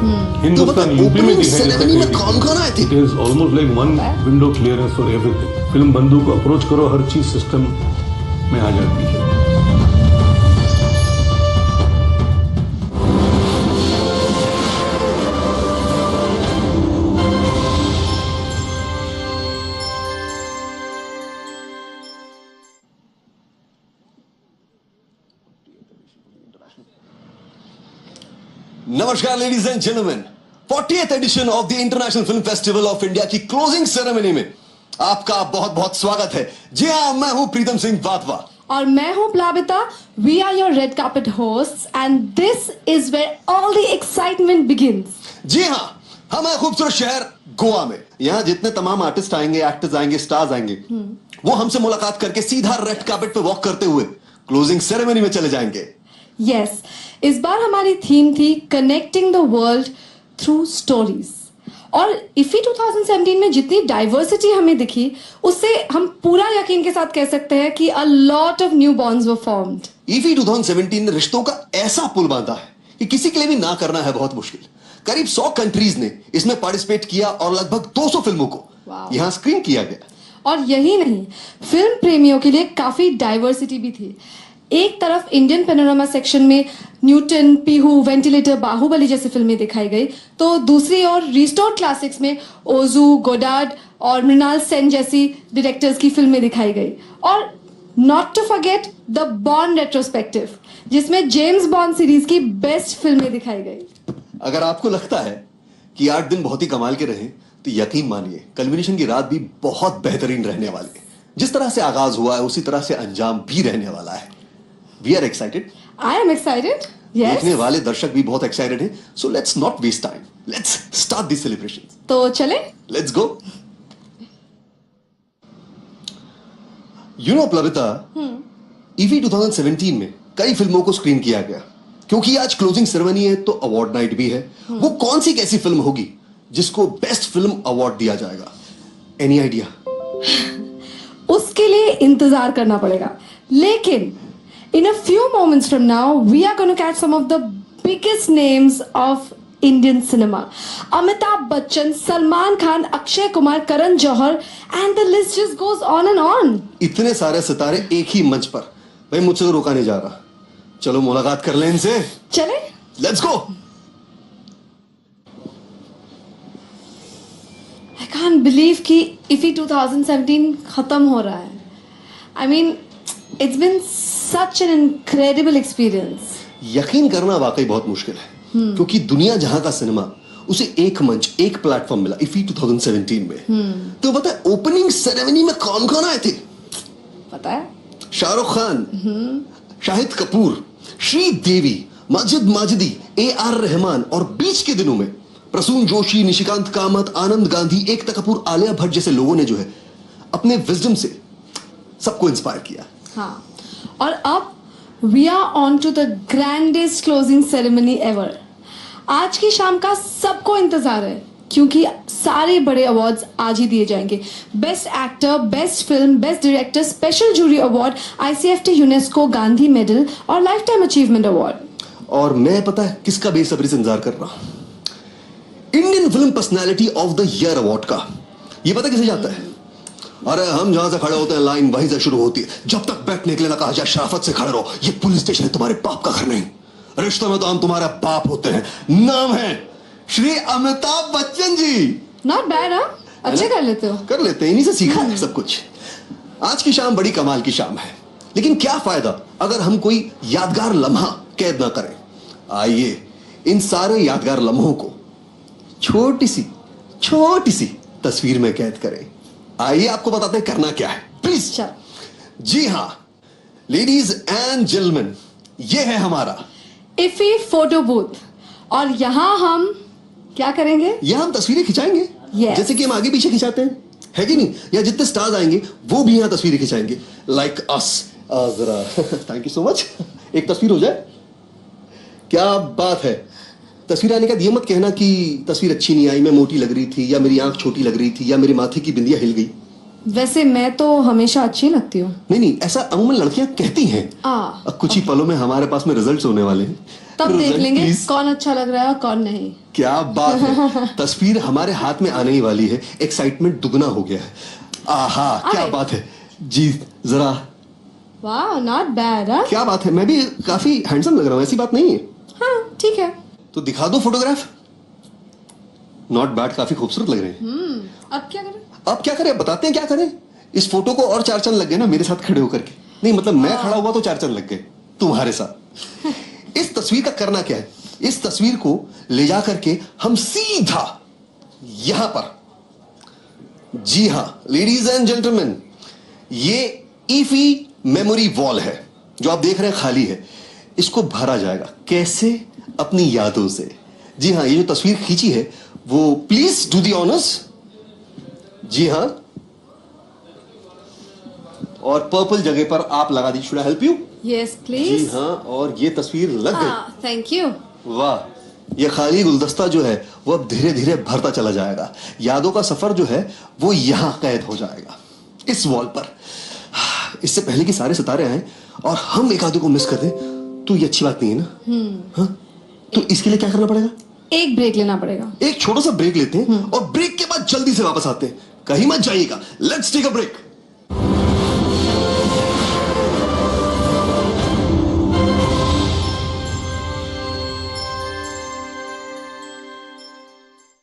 Hindustan UP में ceremony में कौन कौन आए थे? It is almost like one window clearance for everything. Film Bandhu को अप्रोच करो, हर चीज सिस्टम में आ जाती है। नमस्कार ladies and gentleman, 40th edition of the international film festival of India की क्लोजिंग सेरेमनी में आपका बहुत बहुत स्वागत है। जी हाँ, मैं हूं प्रीतम सिंह वाधवा और मैं हूं Plavita. We are your red carpet hosts and this is where all the excitement begins. जी हाँ, हम हैं खूबसूरत शहर गोवा में। यहाँ जितने तमाम आर्टिस्ट आएंगे, एक्टर्स आएंगे, स्टार्स आएंगे, वो हमसे मुलाकात करके सीधा रेड कार्पेट पे वॉक करते हुए क्लोजिंग सेरेमनी में चले जाएंगे। यस, इस बार हमारी थीम थी connecting the world through stories. और इफी 2017 में जितनी डाइवर्सिटी हमें दिखी, उससे हम पूरा यकीन के साथ कह सकते हैं कि a lot of new bonds were formed. IFFI 2017 ने रिश्तों का ऐसा पुल बांधा है कि किसी के लिए भी ना करना है बहुत मुश्किल। करीब 100 कंट्रीज ने इसमें पार्टिसिपेट किया और लगभग 200 फिल्मों को यहां स्क्रीन किया गया। और यही नहीं, फिल्म प्रेमियों के लिए काफी डाइवर्सिटी भी थी। एक तरफ इंडियन पैनोरामा सेक्शन में न्यूटन, पीहू, वेंटिलेटर, बाहुबली जैसी फिल्में दिखाई गई, तो दूसरी ओर रिस्टोर्ड क्लासिक्स में ओजू, गोडार्ड और मृणाल सेन जैसी डायरेक्टर्स की फिल्में दिखाई गई। और not to forget the bond retrospective, जिसमें जेम्स बॉन्ड सीरीज की बेस्ट फिल्में दिखाई गई। अगर आपको लगता है कि 8 दिन बहुत ही कमाल के रहे, तो यकीन मानिए कल्मिनेशन की रात भी बहुत बेहतरीन रहने वाली है। जिस तरह से आगाज हुआ है, उसी तरह से अंजाम भी रहने वाला है। We are excited. I am excited. Yes. देखने वाले दर्शक भी बहुत एक्साइटेड हैं। So let's not waste time. Let's start these celebrations. तो चले? Let's go. You know, Plavita, ईवी 2017 में कई फिल्मों को स्क्रीन किया गया। क्योंकि आज क्लोजिंग सेरेमनी है, तो अवार्ड नाइट भी है। वो कौन सी कैसी फिल्म होगी जिसको बेस्ट फिल्म अवार्ड दिया जाएगा? Any idea? उसके लिए इंतजार करना पड़ेगा, लेकिन in a few moments from now, we are going to catch some of the biggest names of Indian cinema. Amitabh Bachchan, Salman Khan, Akshay Kumar, Karan Johar, and the list just goes on and on. इतने सारे सितारे एक ही मंच पर, भाई मुझसे तो रोका नहीं जा रहा। चलो मुलाकात कर लें इनसे। चले? Let's go. I can't believe कि इफी 2017 खत्म हो रहा है। I mean, it's been such an incredible experience. यकीन करना वाकई बहुत मुश्किल है, क्योंकि दुनिया जहां का सिनेमा, उसे एक मंच, एक प्लेटफॉर्म मिला इफी 2017 में। तो बता, ओपनिंग सेरेमनी में कौन कौन आए थे? पता है? शाहरुख खान, शाहिद कपूर, श्रीदेवी, माजिद माजिदी, AR रहमान, और बीच के दिनों में प्रसून जोशी, निशिकांत कामत, आनंद गांधी, एकता कपूर, आलिया भट्ट जैसे लोगों ने जो है अपने विजडम से सबको इंस्पायर किया। हाँ, और अब we are on to the grandest closing ceremony ever. आज की शाम का सबको इंतजार है, क्योंकि सारे बड़े अवार्ड्स आज ही दिए जाएंगे। Best actor, best film, best director, special jury award, ICFT UNESCO Gandhi medal और लाइफ टाइम अचीवमेंट अवार्ड। और मैं पता है किसका बेसब्री से इंतजार कर रहा हूं? Indian film personality of the year award का। ये पता किसे जाता है? अरे हम जहां से खड़े होते हैं, लाइन वहीं से शुरू होती है। जब तक बैठने के लिए ना कहा जाए शराफत से खड़े रहो। ये पुलिस स्टेशन है, तुम्हारे बाप का घर नहीं। रिश्तों में तो हम तुम्हारे बाप होते हैं। नाम है श्री अमिताभ बच्चन जी। नॉट बैड, हाँ? अच्छे कर लेते हो। कर लेते हैं, इन्हीं से सीखा है सब कुछ। आज की शाम बड़ी कमाल की शाम है, लेकिन क्या फायदा अगर हम कोई यादगार लम्हा कैद ना करें। आइए इन सारे यादगार लम्हों को छोटी सी तस्वीर में कैद करें। आइए आपको बताते हैं करना क्या है, प्लीज। जी हाँ, लेडीज एंड जेंटलमैन, ये है हमारा इफी फोटो बूथ। और यहाँ हम क्या करेंगे? यहाँ हम तस्वीरें खिंचाएंगे। Yes. जैसे कि हम आगे पीछे खिंचाते हैं, है कि नहीं? या जितने स्टार्स आएंगे वो भी यहाँ तस्वीरें खिंचाएंगे, लाइक अस। जरा थैंक यू सो मच। एक तस्वीर हो जाए, क्या बात है। तस्वीर आने का ये मत कहना कि तस्वीर अच्छी नहीं आई, मैं मोटी लग रही थी, या मेरी आंख छोटी लग रही थी, या मेरे माथे की बिंदिया हिल गई। वैसे मैं तो हमेशा अच्छी लगती हूँ। नहीं, ऐसा अमूमन लड़कियां कहती हैं। अब कुछ ही पलों में हमारे पास में रिजल्ट्स होने वाले हैं। तब देख Present, लेंगे please. कौन अच्छा लग रहा है और कौन नहीं। क्या बात है, तस्वीर हमारे हाथ में आने ही वाली है, एक्साइटमेंट दुगना हो गया है। आहा, क्या अरे। बात है जी, जरा वाह, नॉट बैड। हाँ क्या बात है, मैं भी काफी हैंडसम लग रहा हूँ, ऐसी बात नहीं है। हाँ, ठीक है। तो दिखा दो फोटोग्राफ। नॉट बैड, काफी खूबसूरत लग रहे हैं। अब क्या करें? अब क्या करें, बताते हैं क्या करें। इस फोटो को और 4 चंद लग गए ना मेरे साथ खड़े होकर के। नहीं मतलब मैं खड़ा हुआ तो 4 चंद लग गए तुम्हारे साथ। इस तस्वीर का करना क्या है, इस तस्वीर को ले जा करके हम सीधा यहां पर, जी हां लेडीज एंड जेंटलमैन, ये ईफी मेमोरी वॉल है जो आप देख रहे हैं, खाली है। इसको भरा जाएगा कैसे, अपनी यादों से। जी हां, ये जो तस्वीर खींची है वो प्लीज डू दी ऑनर्स। जी हां, और पर्पल जगह पर आप लगा दी। Should I help you? Yes जी प्लीज। हां, और ये तस्वीर लग गई। हाँ, थैंक यू। वाह, ये खाली गुलदस्ता जो है वो अब धीरे धीरे भरता चला जाएगा। यादों का सफर जो है वो यहां कैद हो जाएगा, इस वॉल पर। इससे पहले कि सारे सितारे आए और हम एक आधे को मिस कर दें तो ये अच्छी बात नहीं है ना। हाँ, तो इसके लिए क्या करना पड़ेगा? एक ब्रेक लेना पड़ेगा। एक छोटा सा ब्रेक लेते हैं और ब्रेक के बाद जल्दी से वापस आते हैं। कहीं मत जाइएगा, let's take a break.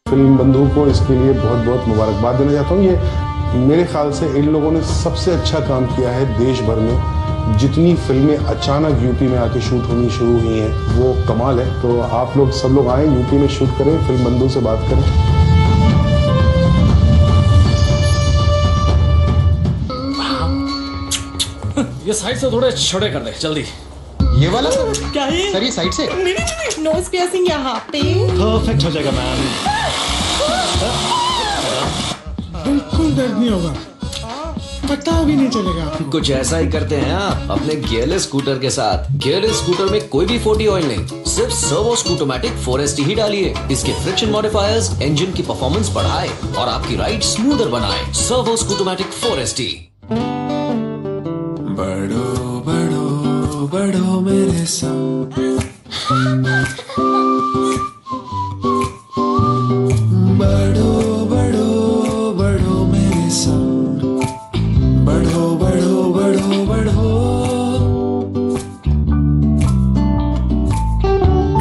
Film Bandhu को इसके लिए बहुत बहुत मुबारकबाद देना चाहता हूँ। ये मेरे ख्याल से इन लोगों ने सबसे अच्छा काम किया है देश भर में। जितनी फिल्में अचानक यूपी में आके शूट होनी शुरू हुई हैं वो कमाल है। तो आप लोग सब लोग आए यूपी में शूट करें, फिल्म बंधु से बात करें। ये साइड से थोड़े छोटे कर दे जल्दी। ये वाला सर? क्या है सर ये साइड से। नोज पियर्सिंग यहाँ पे। परफेक्ट हो जाएगा मैम। बिल्कुल दर्द नहीं होगा, पता भी नहीं चलेगा। कुछ ऐसा ही करते हैं आप अपने गियरलेस स्कूटर के साथ। गियरलेस स्कूटर में कोई भी 40 ऑयल नहीं, सिर्फ सर्वो स्कूटोमैटिक 4ST ही डालिए। इसके फ्रिक्शन मॉडिफायर्स इंजन की परफॉर्मेंस बढ़ाए और आपकी राइड स्मूदर बनाए। Servo Scootomatic 4ST। बढ़ो बढ़ो बढ़ो मेरे संग, बढ़ो बढ़ो बढ़ो मेरे संग, बढ़ो बढ़ो बढ़ो बढ़ो।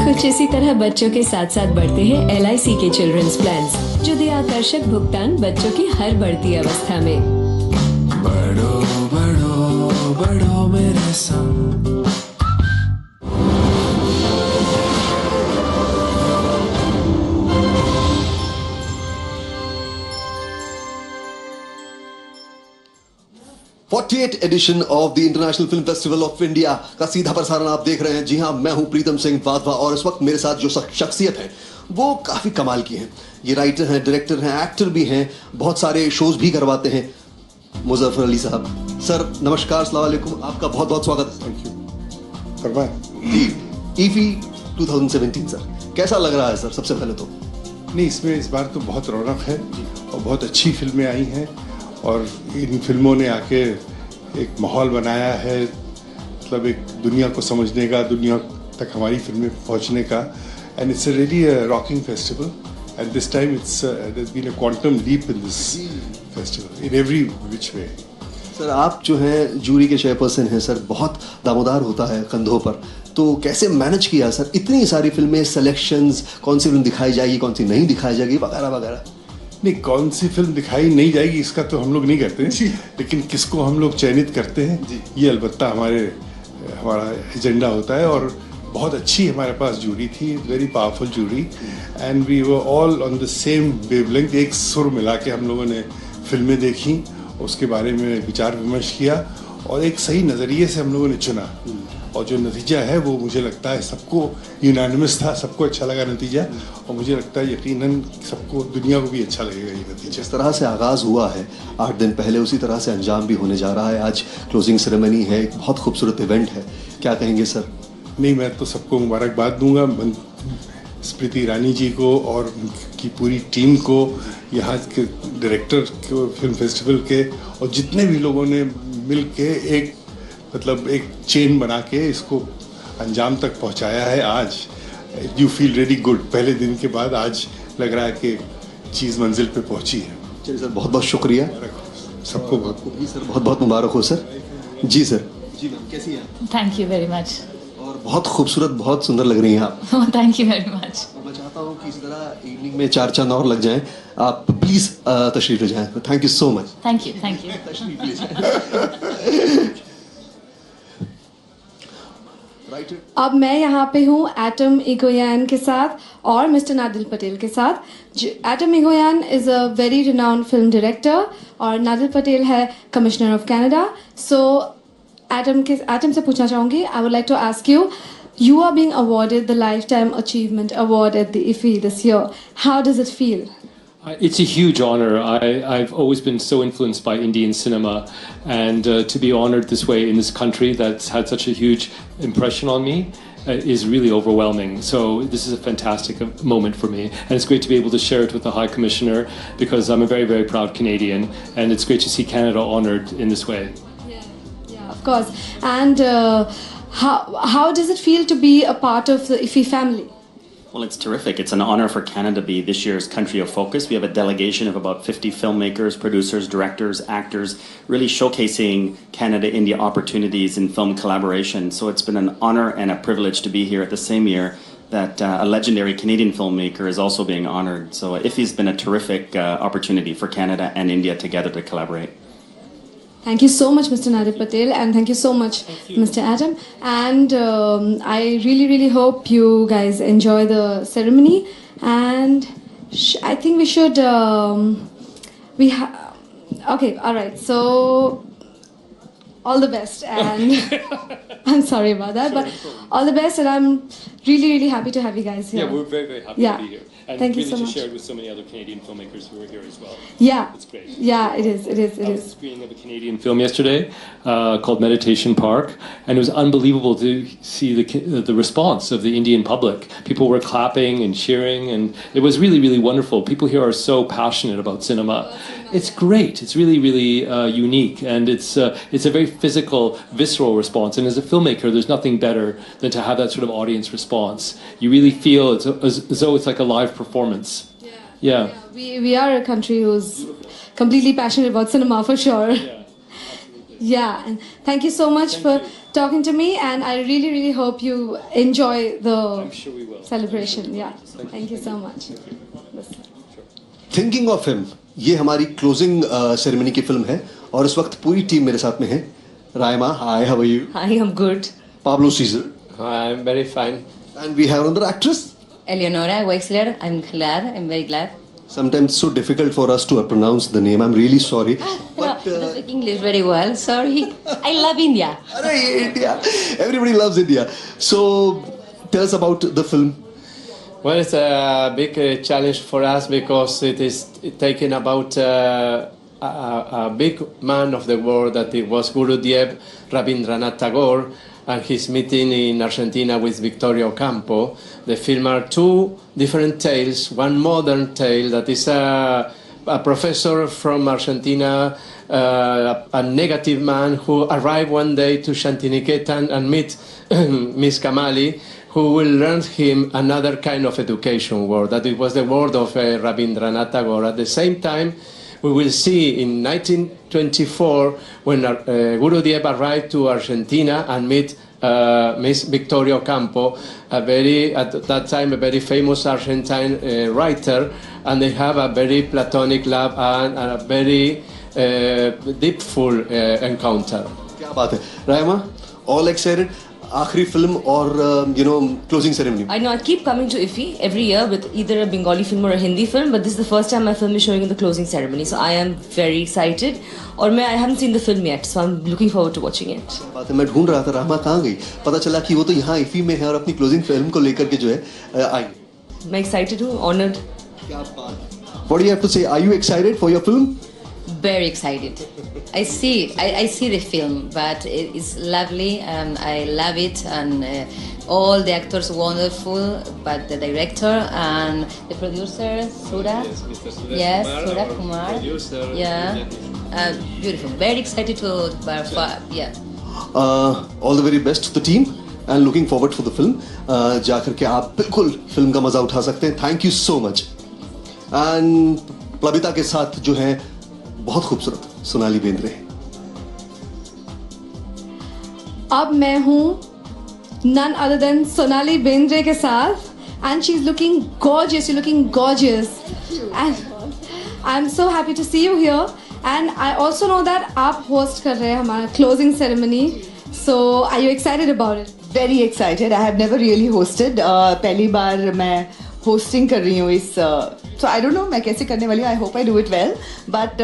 कुछ इसी तरह बच्चों के साथ साथ बढ़ते हैं LIC के चिल्ड्रंस प्लान्स, जो दे आकर्षक भुगतान बच्चों की हर बढ़ती अवस्था में। बढ़ो बढ़ो बढ़ो मेरे संग। Forty edition of the international film festival of India का सीधा प्रसारण आप देख रहे हैं। जी हां, मैं हूं प्रीतम सिंह वाधवा और इस वक्त मेरे साथ जो शख्सियत है वो काफी कमाल की है। ये राइटर हैं, डायरेक्टर हैं, एक्टर भी हैं, बहुत सारे शोज भी करवाते हैं। मुजफ्फर अली साहब, सर नमस्कार, अस्सलाम वालेकुम, आपका बहुत बहुत स्वागत है। Thank you. करवाएं। ईफी 2017 सर, कैसा लग रहा है सर? सबसे पहले तो नहीं, इसमें इस बार तो बहुत रौनक है और बहुत अच्छी फिल्में आई हैं और इन फिल्मों ने आके एक माहौल बनाया है, मतलब एक दुनिया को समझने का, दुनिया तक हमारी फिल्में पहुंचने का। And it's really a rocking festival and this time it's there has been a quantum leap in this festival in every which way. Sir आप जो हैं जूरी के चेयरपर्सन हैं सर, बहुत दामोदार होता है कंधों पर, तो कैसे मैनेज किया सर इतनी सारी फिल्में, सिलेक्शंस, कौन सी फिल्म दिखाई जाएगी, कौन सी नहीं दिखाई जाएगी, वगैरह वगैरह? नहीं, कौन सी फिल्म दिखाई नहीं जाएगी इसका तो हम लोग नहीं करते हैं, लेकिन किसको हम लोग चयनित करते हैं ये अलबत्ता हमारा एजेंडा होता है। और बहुत अच्छी हमारे पास जूरी थी, very powerful jury, and we were all on the same wavelength. एक सुर मिला के हम लोगों ने फिल्में देखी, उसके बारे में विचार विमर्श किया और एक सही नज़रिए से हम लोगों ने चुना। और जो नतीजा है वो मुझे लगता है सबको यूनानिमस था, सबको अच्छा लगा नतीजा, और मुझे लगता है यकीनन सबको, दुनिया को भी अच्छा लगेगा ये नतीजा। जिस तरह से आगाज़ हुआ है 8 दिन पहले, उसी तरह से अंजाम भी होने जा रहा है। आज क्लोजिंग सेरेमनी है, एक बहुत खूबसूरत इवेंट है, क्या कहेंगे सर? नहीं, मैं तो सबको मुबारकबाद दूंगा, स्मृति ईरानी जी को और उनकी पूरी टीम को, यहाँ के डायरेक्टर को, फिल्म फेस्टिवल के, और जितने भी लोगों ने मिल के एक चेन बना के इसको अंजाम तक पहुँचाया है आज। You feel really good. पहले दिन के बाद आज लग रहा है कि चीज़ मंजिल पे पहुंची है. चलिए सर, बहुत बहुत शुक्रिया. सबको बहुत जी सर, बहुत बहुत मुबारक हो सर. जी सर. जी मैम, कैसी हैं? Thank you very much. और बहुत खूबसूरत, बहुत सुंदर लग रही हैं आप. Oh, thank you very much. मैं चाहता हूँ कि इसी तरह इवनिंग में 4 चांद और लग जाएं. आप प्लीज तशरीफ ले जाएं. Thank you so much. Thank you. अब मैं यहाँ पे हूँ एटम इगोयान के साथ और मिस्टर नादिल पटेल के साथ. Atom Egoyan is a very renowned film director और नादिल पटेल है commissioner of Canada. So Atom से पूछना चाहूँगी, I would like to ask you, you are being awarded the Lifetime Achievement Award at the IFFI this year. How does it feel? It's a huge honor. I've always been so influenced by Indian cinema, and to be honored this way in this country that's had such a huge impression on me is really overwhelming. So this is a fantastic moment for me, and it's great to be able to share it with the High Commissioner, because I'm a very, very proud Canadian, and it's great to see Canada honored in this way. Yeah, of course. And how does it feel to be a part of the IFFI family? Well, it's terrific. It's an honor for Canada to be this year's country of focus. We have a delegation of about 50 filmmakers, producers, directors, actors, really showcasing Canada-India opportunities in film collaboration. So it's been an honor and a privilege to be here at the same year that a legendary Canadian filmmaker is also being honored. So IFFI's been a terrific opportunity for Canada and India together to collaborate. Thank you so much, Mr. Nadir Patel, and thank you so much, Mr. Adam. And I really, really hope you guys enjoy the ceremony. And I think we should. Okay, all right. So, all the best, and I'm sorry about that, but all the best, and I'm really, really happy to have you guys here. Yeah, we're very, very happy to be here. And Thank you really so to much. share it with so many other Canadian filmmakers who are here as well. Yeah. It's great. Yeah, it is. It is. It I was is. screening of a Canadian film yesterday called Meditation Park, and it was unbelievable to see the response of the Indian public. People were clapping and cheering, and it was really, really wonderful. People here are so passionate about cinema. It's great. It's really, really unique, and it's a very physical, visceral response. And as a filmmaker, there's nothing better than to have that sort of audience response. You really feel as though it's like a live performance. Yeah. We are a country who's completely passionate about cinema, for sure. Yeah, and thank you so much for talking to me, and I really, really hope you enjoy the celebration. Yeah, thank you so much. Thinking of him, ये हमारी closing ceremony की film है और इस वक्त पूरी team मेरे साथ में है. Raima, hi, how are you? Hi, I'm good. Pablo Caesar. Hi, I'm very fine. And we have another actress. Eleonora Wexler, I'm glad. I'm very glad. Sometimes it's so difficult for us to pronounce the name. I'm really sorry. But you speak English very well. Sorry. I love India. Arey, India. Everybody loves India. So, tell us about the film. Well, it's a big challenge for us because it is taking about a big man of the world that it was Gurudev Rabindranath Tagore, and his meeting in Argentina with Victorio Ocampo. The film are two different tales. One modern tale that is a professor from Argentina, a negative man who arrived one day to Shantiniketan and meet Miss Kamali, who will learn him another kind of education word. That it was the word of Rabindranath Tagore. At the same time, we will see in 1924 when Gurudev arrived to Argentina and meet Miss Victoria Ocampo, at that time a very famous Argentine writer, and they have a very platonic love and a very deepful encounter. क्या बात है, Raima? All excited? आखिरी film और closing ceremony. I know I keep coming to IFFI every year with either a Bengali film or a Hindi film, but this is the first time my film is showing in the closing ceremony, so I am very excited. और I haven't seen the film yet, so I'm looking forward to watching it. बात है, मैं ढूंढ रहा था रामा कहाँ गई. पता चला कि वो तो यहाँ IFFI में है और अपनी closing film को लेकर के जो है आई. मैं excited हूँ, honored. क्या बात. What do you have to say? Are you excited for your film? Very excited. I see the film, but it's lovely and I love it, and all the actors wonderful, but the director and the producer Suraj, yes, Suraj Kumar, yeah, beautiful. Very excited to perform. Yeah. All the very best to the team. And looking forward for the film. जाकर के आप बिल्कुल film का मजा उठा सकते हैं। Thank you so much. And Plabita के साथ जो है बहुत खूबसूरत सोनाली बेंद्रे। अब मैं हूँ none other than Sonali Bendre के साथ, and she's looking gorgeous. You're looking gorgeous, and I'm so happy to see you here. And I also know that आप host कर रहे हैं हमारा closing ceremony. So are you excited about it? Very excited. I have never really hosted. पहली बार मैं hosting कर रही हूँ इस so I don't know मैं कैसे करने वाली हूँ. I hope I do it well. But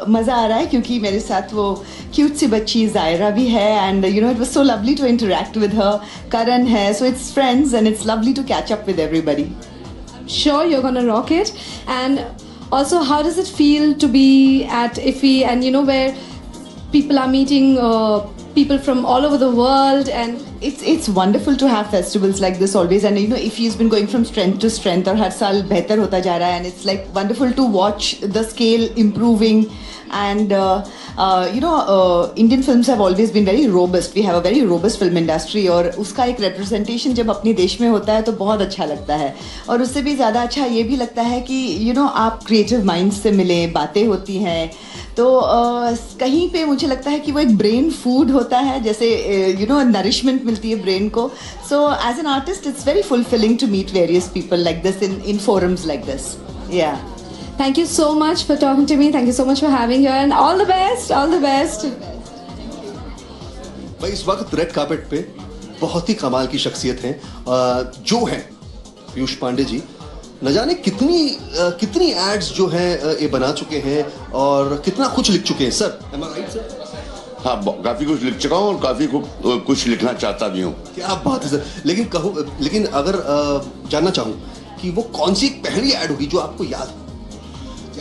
मज़ा आ रहा है क्योंकि मेरे साथ वो cute सी बच्ची ज़ायरा भी है, and you know it was so lovely to interact with her. Karan है, so it's friends and it's lovely to catch up with everybody. I'm sure you're gonna rock it. And also, how does it feel to be at IFFI, and you know where people are meeting people from all over the world, and it's wonderful to have festivals like this always, and you know IFFI has been going from strength to strength और हर साल बेहतर होता जा रहा है, and it's like wonderful to watch the scale improving, and you know Indian films have always been very robust. We have a very robust film industry और उसका एक representation जब अपने देश में होता है तो बहुत अच्छा लगता है, और उससे भी ज़्यादा अच्छा ये भी लगता है कि you know आप creative minds से मिलें, बातें होती हैं, तो कहीं पे मुझे लगता है कि वो एक ब्रेन फूड होता है, जैसे यू नो नरिशमेंट मिलती है ब्रेन को. So as an artist it's very fulfilling to meet various people like this in forums like this. Yeah. Thank you so much for talking to me. Thank you so much for having you, and all the best. All the best. भाई इस वक्त red carpet पे बहुत ही कमाल की शख्सियत हैं जो हैं पीयूष पांडे जी. न जाने कितनी एड्स जो हैं ये बना चुके हैं और कितना कुछ लिख चुके हैं. Sir am I right, sir? हाँ, काफी कुछ लिख चुका हूँ और काफी कुछ लिखना चाहता भी हूँ. क्या बात है सर. लेकिन अगर जानना चाहूँ कि वो कौन सी पहली एड होगी जो आपको याद है?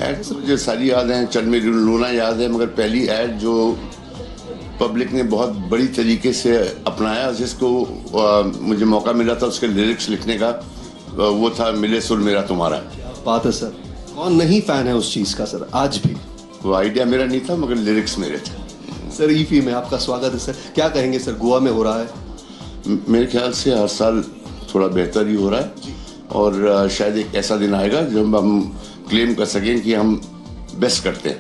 एड मुझे सारी याद हैं, चल मेरी लूना याद है, मगर पहली एड जो पब्लिक ने बहुत बड़ी तरीके से अपनाया, जिसको मुझे मौका मिला था उसके लिरिक्स लिखने का, वो था मिले सुर मेरा तुम्हारा. बात है सर. कौन नहीं फैन है उस चीज का सर आज भी? वो आइडिया मेरा नहीं था मगर लिरिक्स मेरे थे. सर ईफी में आपका स्वागत है सर. क्या कहेंगे सर, गोवा में हो रहा है? मेरे ख्याल से हर साल थोड़ा बेहतर ही हो रहा है और शायद एक ऐसा दिन आएगा जब हम क्लेम कर सकें कि हम बेस्ट करते हैं.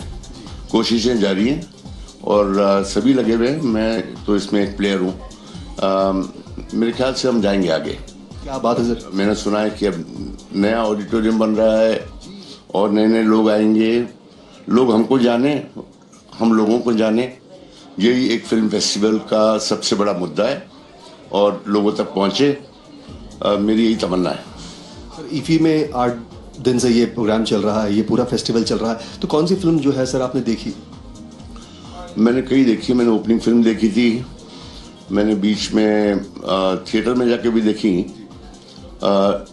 कोशिशें जारी हैं और सभी लगे हुए हैं. मैं तो इसमें एक प्लेयर हूँ. मेरे ख्याल से हम जाएंगे आगे. क्या बात है सर. मैंने सुना है कि अब नया ऑडिटोरियम बन रहा है और नए लोग आएंगे. लोग हमको जाने, हम लोगों को जाने. यही एक फिल्म फेस्टिवल का सबसे बड़ा मुद्दा है और लोगों तक पहुँचे. मेरी यही तमन्ना है. सर ईफी में 8 दिन से ये प्रोग्राम चल रहा है, ये पूरा फेस्टिवल चल रहा है, तो कौन सी फिल्म जो है सर आपने देखी? मैंने कई देखी. मैंने ओपनिंग फिल्म देखी थी, मैंने बीच में थिएटर में जाके भी देखी.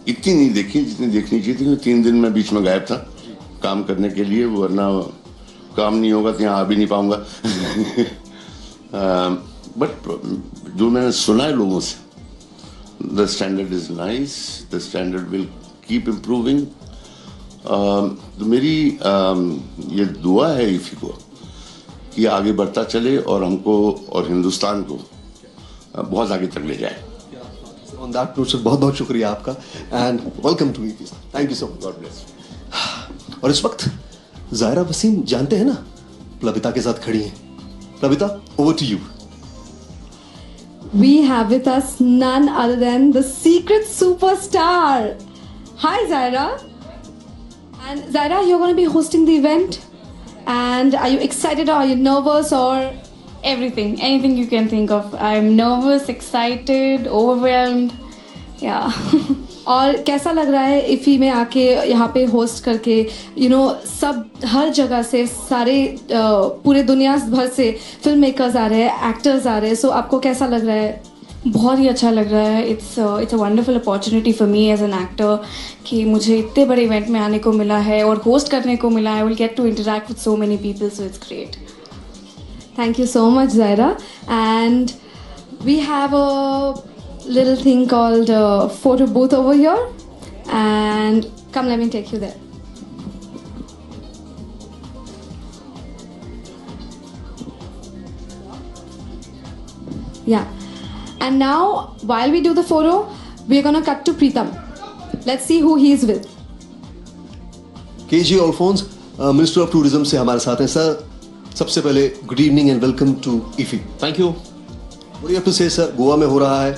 इतनी नहीं देखी जितनी देखनी चाहिए थी. 3 दिन में बीच में गायब था काम करने के लिए, वरना काम नहीं होगा तो यहाँ आ भी नहीं पाऊंगा. बट जो मैंने सुना है लोगों से, the standard is nice, the standard will keep improving. तो मेरी ये दुआ है ईफी को कि आगे बढ़ता चले और हमको और हिंदुस्तान को बहुत आगे तक ले जाए. ऑन दैट नोट सर बहुत बहुत शुक्रिया आपका and welcome to IFFI. Thank you so much. God bless. और इस वक्त ज़ायरा वसीम जानते हैं ना, प्लबिता के साथ खड़ी हैं. Plabita, over to you. We have with us none other than the secret superstar. Hi Zaira. And Zaira, you're going to be hosting the event. And are you excited or are you nervous or? Everything, anything you can think of. I'm nervous, excited, overwhelmed. Yeah. और कैसा लग रहा है इफ़ी में आके यहाँ पे host करके? यू नो सब हर जगह से सारे पूरे दुनिया भर से फिल्म मेकर्स आ रहे हैं, एक्टर्स आ रहे हैं. सो आपको कैसा लग रहा है? बहुत ही अच्छा लग रहा है. It's a wonderful opportunity for me as an actor कि मुझे इतने बड़े इवेंट में आने को मिला है और होस्ट करने को मिला है. I will get to interact with so many people, so it's great. Thank you so much, Zaira. And we have a little thing called photo booth over here. And come, let me take you there. Yeah. And now, while we do the photo, we're gonna cut to Pritam. Let's see who he is with. KG Alphonse, minister of tourism से हमारे साथ हैं sir. सबसे पहले good evening and welcome to IFFI. Thank you. What do you have to say, sir? Goa में हो रहा है.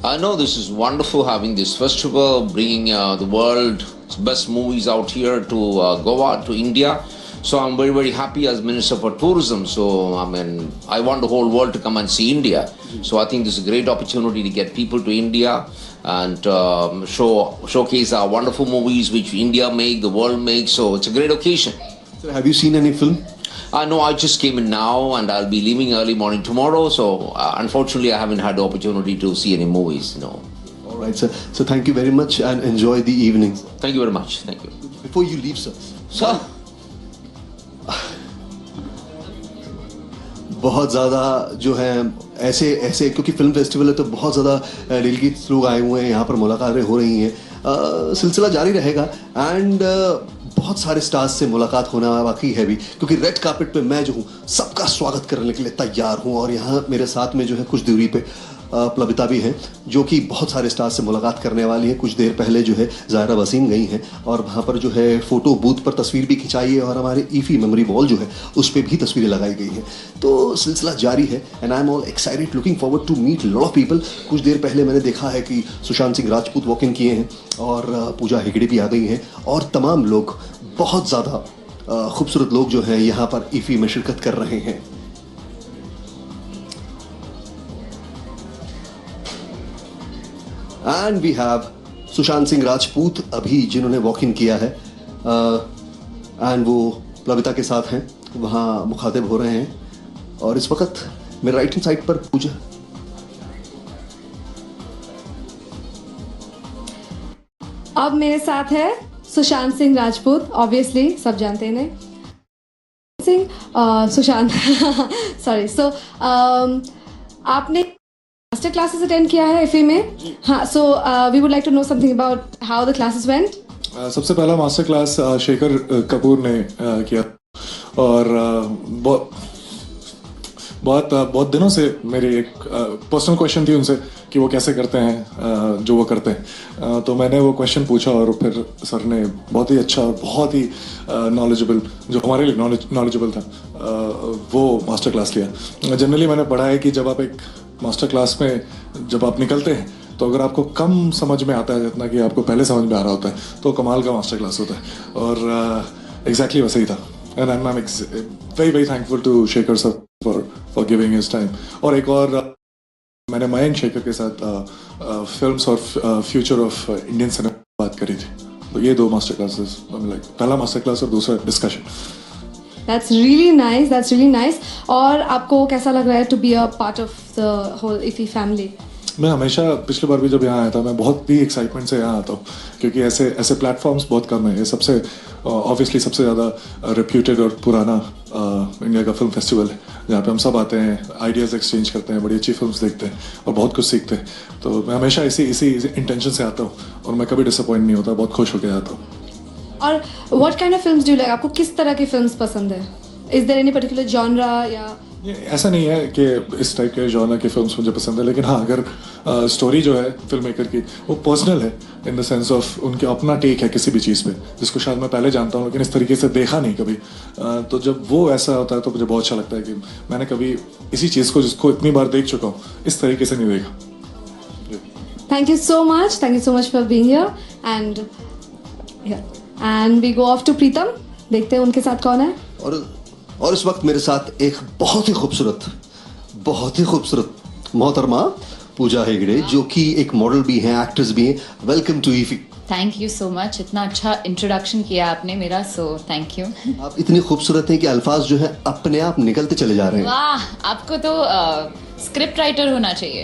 I know this is wonderful having this festival, bringing the world's best movies out here to Goa, to India. So I'm very, very happy as Minister for Tourism. So, I mean, I want the whole world to come and see India. So I think this is a great opportunity to get people to India and showcase our wonderful movies which India make, the world makes. So it's a great occasion. Sir, have you seen any film? No, I just came in now and I'll be leaving early morning tomorrow. So unfortunately, I haven't had the opportunity to see any movies. No. All right, sir. So thank you very much and enjoy the evening. Thank you very much. Thank you. Before you leave, sir. Sir. बहुत ज़्यादा जो है ऐसे क्योंकि film festival है तो बहुत ज़्यादा डेलीगेट्स लोग आए हुए हैं यहाँ पर, मुलाकातें हो रही हैं. सिलसिला जारी रहेगा एंड बहुत सारे स्टार्स से मुलाकात होना बाकी है भी, क्योंकि रेड कार्पेट पे मैं जो हूँ सबका स्वागत करने के लिए तैयार हूँ. और यहाँ मेरे साथ में जो है कुछ दूरी पे प्लविता भी हैं जो कि बहुत सारे स्टार्स से मुलाकात करने वाली हैं. कुछ देर पहले जो है ज़ायरा वसीम गई हैं और वहाँ पर जो है फ़ोटो बूथ पर तस्वीर भी खिंचाई है और हमारे IFFI मेमोरी वॉल जो है उस पर भी तस्वीरें लगाई गई हैं. तो सिलसिला जारी है and I am all excited, looking forward to meet lot of people. कुछ देर पहले मैंने देखा है कि सुशांत सिंह राजपूत वॉक इन किए हैं और पूजा हेगड़े भी आ गई हैं और तमाम लोग, बहुत ज़्यादा खूबसूरत लोग जो हैं यहाँ पर IFFI में शिरकत कर रहे हैं. And we have Sushant Singh Rajput अभी जिन्होंने वॉक इन किया है एंड वो प्लविता के साथ हैं, वहाँ मुखातिब हो रहे हैं. और इस वक्त मेरे राइट हैंड साइड पर पूजा. अब मेरे साथ है सुशांत सिंह राजपूत. ऑब्वियसली सब जानते हैं सुशांत. सॉरी. सो आपने मास्टर क्लासेस अटेंड किया है IFFI में. हाँ. So we would like to know something about how the classes went. सबसे पहला मास्टर क्लास शेखर कपूर ने किया और बहुत दिनों से मेरी एक पर्सनल क्वेश्चन थी उनसे कि वो कैसे करते हैं जो वो करते हैं. तो मैंने वो क्वेश्चन पूछा और फिर सर ने बहुत ही अच्छा, बहुत ही नॉलेजेबल, जो हमारे लिए नॉलेजेबल था, वो मास्टर क्लास लिया. जनरली मैंने पढ़ा है कि जब आप एक मास्टर क्लास में जब आप निकलते हैं तो अगर आपको कम समझ में आता है जितना कि आपको पहले समझ में आ रहा होता है तो कमाल का मास्टर क्लास होता है. और एग्जैक्टली वैसे ही था. And I am very very thankful to Shekhar sir for giving his time. और एक और मैंने मयंक शेखर के साथ फिल्म्स और फ्यूचर ऑफ इंडियन सिनेमा बात करी थी. तो ये दो मास्टर क्लासेस, पहला मास्टर क्लास और दूसरा discussion. That's really nice. That's really nice. और आपको कैसा लग रहा है to be a part of the whole IFFI family? मैं हमेशा, पिछली बार भी जब यहाँ आया था, मैं बहुत ही एक्साइटमेंट से यहाँ आता हूँ क्योंकि ऐसे प्लेटफॉर्म्स बहुत कम है. ये सबसे ऑब्वियसली सबसे ज़्यादा रेप्यूटेड और पुराना इंडिया का फिल्म फेस्टिवल है जहाँ पे हम सब आते हैं, आइडियाज़ एक्सचेंज करते हैं, बड़ी अच्छी फिल्म्स देखते हैं और बहुत कुछ सीखते हैं. तो मैं हमेशा इसी इंटेंशन से आता हूँ और मैं कभी डिसअपॉइंट नहीं होता, बहुत खुश होकर आता हूँ. और what kind of films do you like? आपको किस तरह की फिल्म्स पसंद है? Is there any particular genre या? ऐसा नहीं है कि इस टाइप के जॉनर की फिल्म्स मुझे पसंद है, लेकिन हाँ, अगर स्टोरी जो है फिल्म मेकर की वो पर्सनल है इन द सेंस ऑफ उनके अपना टेक है किसी भी चीज़ पे जिसको शायद मैं पहले जानता हूँ लेकिन इस तरीके से देखा नहीं कभी. तो जब वो ऐसा होता है तो मुझे बहुत अच्छा लगता है कि मैंने कभी इसी चीज़ को जिसको इतनी बार देख चुका हूँ इस तरीके से नहीं देखा. Thank you so much. Thank you so much for being here. And we go off to Pritam. देखते हैं उनके साथ कौन है. और इस वक्त मेरे साथ एक बहुत ही खूबसूरत मोहतरमा पूजा हेगड़े जो कि एक मॉडल भी हैं, एक्ट्रेस भी हैं. Welcome to IFFI. Thank you so much. इतना अच्छा इंट्रोडक्शन किया आपने मेरा, सो थैंक यू. आप इतनी खूबसूरत हैं कि अल्फाज जो है अपने आप निकलते चले जा रहे हैं. वाह, आपको तो स्क्रिप्ट राइटर होना चाहिए.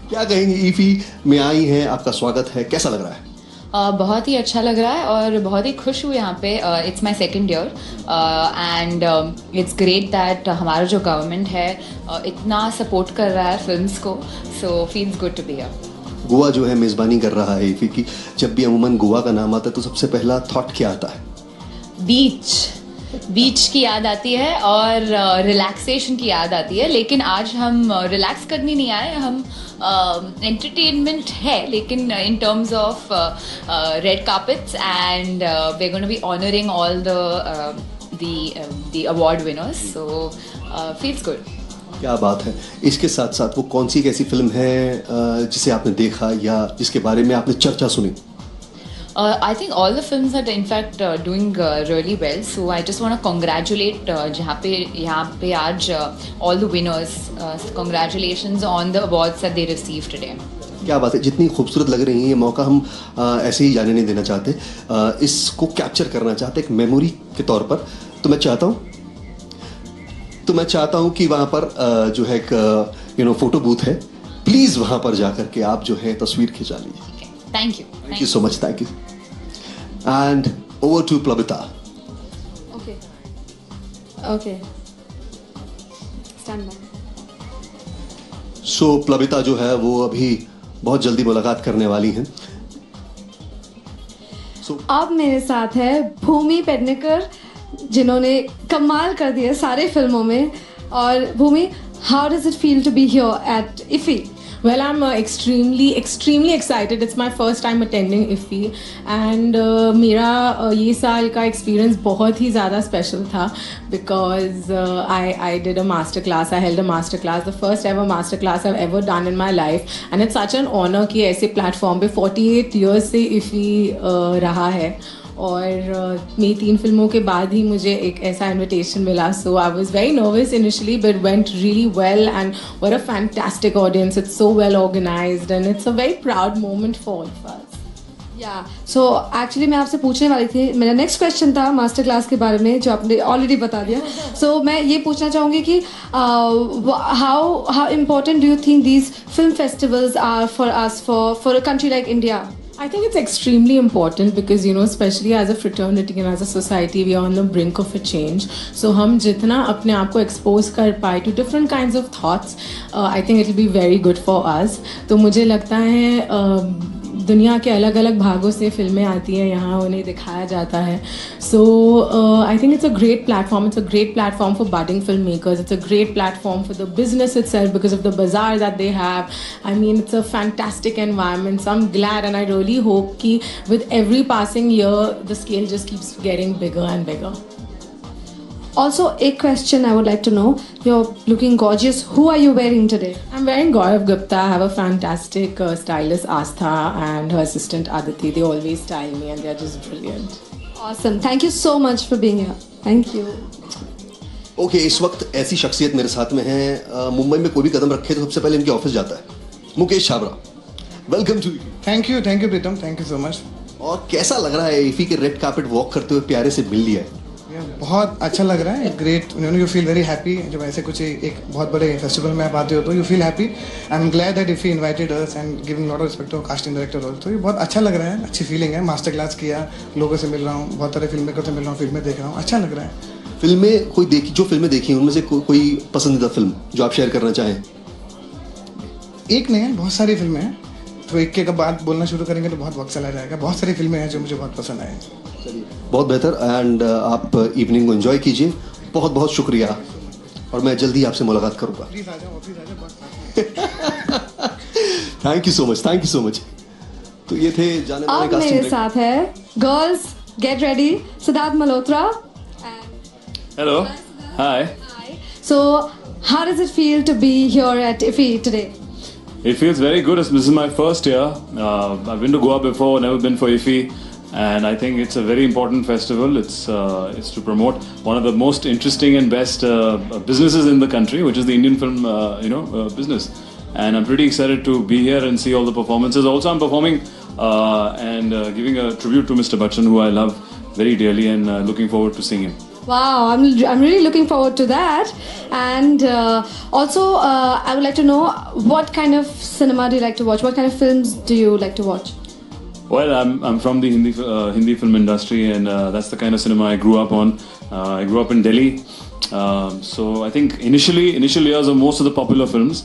क्या कहेंगे, IFFI में आई हैं, आपका स्वागत है, कैसा लग रहा है? बहुत ही अच्छा लग रहा है और बहुत ही खुश हूँ यहाँ पे. It's my second year and it's great that हमारा जो गवर्नमेंट है इतना सपोर्ट कर रहा है फिल्म्स को. So feels good to be here. Goa जो है मेज़बानी कर रहा है IFFI की. जब भी अमूमन गोवा का नाम आता है तो सबसे पहला थॉट क्या आता है? बीच. बीच की याद आती है और रिलैक्सेशन की याद आती है. लेकिन आज हम रिलैक्स करने नहीं आए, हम एंटरटेनमेंट है, लेकिन in terms of red carpets and we are going to be honouring all the award winners, so feels good. क्या बात है. इसके साथ साथ वो कौन सी एक ऐसी फिल्म है जिसे आपने देखा या जिसके बारे में आपने चर्चा सुनी? I think all the films are in fact doing really well. So I just want to congratulate यहाँ पे आज all the winners. Congratulations on the awards that they received today. क्या बात है. जितनी खूबसूरत लग रही है ये मौका हम ऐसे ही जाने नहीं देना चाहते. इसको कैप्चर करना चाहते एक मेमोरी के तौर पर. तो मैं चाहता हूँ कि वहाँ पर जो है एक फोटो बूथ है, प्लीज वहाँ पर जाकर के आप जो है तस्वीर खिंचा लीजिए. Thank you. Thank you so much. Thank you. And over to Plabita. Okay. Stand by. So Plabita जो है वो अभी बहुत जल्दी मुलाकात करने वाली हैं. अब मेरे साथ है भूमि पेडनेकर, जिन्होंने कमाल कर दिया सारे फिल्मों में. और भूमि, how does it feel to be here at IFFI? Well, I'm extremely excited. It's my first time attending IFFI and मेरा ये साल का experience बहुत ही ज़्यादा special था because I did a master class. I held a master class, the first ever master class I've ever done in my life, and it's such an honor कि ऐसे platform पे 48 years से IFFI रहा है. और मेरी 3 फिल्मों के बाद ही मुझे एक ऐसा इनविटेशन मिला. So I was very nervous initially but went really well and what a fantastic audience. It's so well organised and it's a very proud moment for all of us. Yeah so actually मैं आपसे पूछने वाली थी, मेरा next question था master class के बारे में जो आपने ऑलरेडी बता दिया. सो मैं ये पूछना चाहूँगी कि how important do you think these film festivals are for us, for a country like India? I think it's extremely important because, you know, especially as a fraternity and as a society, we are on the brink of a change. So हम जितना अपने आप को expose कर पाए to different kinds of thoughts, I think it will be very good for us. तो मुझे लगता है दुनिया के अलग अलग भागों से फिल्में आती हैं, यहाँ उन्हें दिखाया जाता है. So I think it's a great platform. It's a great platform for budding filmmakers. It's a great platform for the business itself because of the bazaar that they have. I mean, it's a fantastic environment. So I'm glad and I really hope कि with every passing year, the scale just keeps getting bigger and bigger. Also, a question I would like to know. You're looking gorgeous. Who are you wearing today? I'm wearing Gaurav Gupta. I have a fantastic stylist, Astha, and her assistant, Aditi. They always style me and they're just brilliant. Awesome. Thank you so much for being here. Thank you. Okay, इस वक्त ऐसी शख्सियत मेरे साथ में है. मुंबई में कोई भी कदम रखे तो सबसे पहले इनके ऑफिस जाता है. Mukesh Chhabra, welcome to. Thank you Pritam, thank you so much. और कैसा लग रहा है IFFI के रेड कार्पेट वॉक करते हुए प्यारे से मिल लिया है? बहुत अच्छा लग रहा है. Great, you feel very happy. जब ऐसे कुछ एक बहुत बड़े फेस्टिवल में आप आते हो तो you feel happy. I am glad that IFFI invited us and giving lot of respect to casting director also. तो ये बहुत अच्छा लग रहा है, अच्छी फीलिंग है. मास्टर क्लास किया, लोगों से मिल रहा हूँ, बहुत सारे फिल्म मेकर से मिल रहा हूँ, फिल्में देख रहा हूँ, अच्छा लग रहा है. फिल्में कोई देखी, जो फिल्में देखी उनमें से कोई पसंदीदा फिल्म जो आप शेयर करना चाहें? एक नहीं है, बहुत सारी फिल्में हैं. तो एक के बाद बोलना शुरू करेंगे तो बहुत वक्त चला जाएगा. बहुत सारी फिल्में हैं जो मुझे बहुत पसंद आए. बहुत बेहतर. एंड आप इवनिंग को एंजॉय कीजिए. बहुत बहुत शुक्रिया और मैं जल्दी आपसे मुलाकात करूंगा. प्लीज आ जाओ, ऑफिस आ जाओ. Thank you so much, thank you so much. तो ये थे जाने वाले अब मेरे साथ है girls get ready, Siddharth Malhotra. Hello. Hi. So how does it feel to be here at IFFI today? It feels very good. This is my first year. I've been to Goa before, never been for IFFI, and I think it's a very important festival. It's to promote one of the most interesting and best businesses in the country, which is the Indian film business. And I'm pretty excited to be here and see all the performances. Also, I'm performing and giving a tribute to Mr. Bachchan, who I love very dearly, and looking forward to seeing him. Wow, I'm really looking forward to that. And also, I would like to know what kind of cinema do you like to watch? What kind of films do you like to watch? Well, I'm from the Hindi film industry, and that's the kind of cinema I grew up on. I grew up in Delhi, so I think initial years of most of the popular films,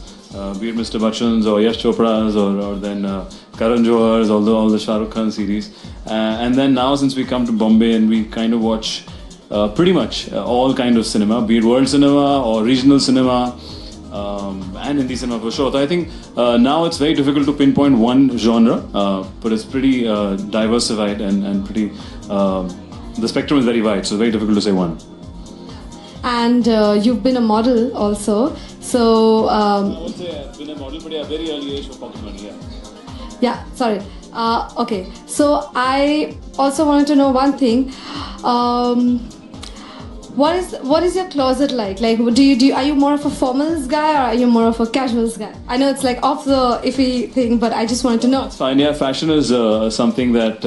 be it Mr. Bachchan's or Yash Chopra's or then Karan Johar's, all the Shah Rukh Khan series, and then now since we come to Bombay and we kind of watch pretty much all kind of cinema, be it world cinema or regional cinema, and Hindi cinema for sure. So I think now it's very difficult to pinpoint one genre, but it's pretty diversified and pretty. The spectrum is very wide, so very difficult to say one. And you've been a model also, so. I would say I've been a model, but at a very early age for pocket money. Yeah, sorry. Okay, so I also wanted to know one thing. What is your closet like? Like, are you more of a formals guy or are you more of a casuals guy? I know it's like off the iffy thing, but I just wanted to know. It's fine. Yeah, fashion is something that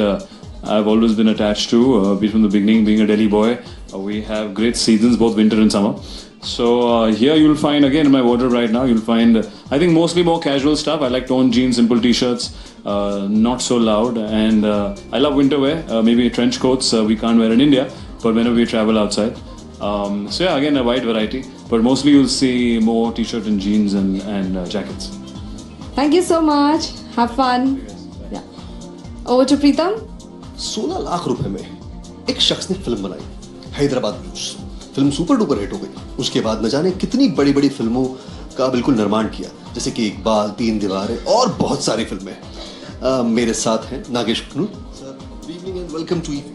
I've always been attached to, be from the beginning. Being a Delhi boy, we have great seasons, both winter and summer. So here you'll find, again in my wardrobe right now, you'll find, I think mostly more casual stuff. I like toned jeans, simple t-shirts, not so loud, and I love winter wear, maybe trench coats we can't wear in India, but whenever we travel outside. So yeah, again a wide variety, but mostly you'll see more t-shirt and jeans and jackets. Thank you so much. Have fun. Yeah. Over to Preetam. 16 lakh रुपए में एक शख्स ने film बनाई, Hyderabad blues. Film super duper hit हो गई। उसके बाद न जाने कितनी बड़ी बड़ी फिल्मों का बिल्कुल निर्माण किया, जैसे कि इकबाल, तीन दीवारें और बहुत सारी फिल्में। मेरे साथ हैं Nagesh Kukunoor. Sir, good evening and welcome to IFFI.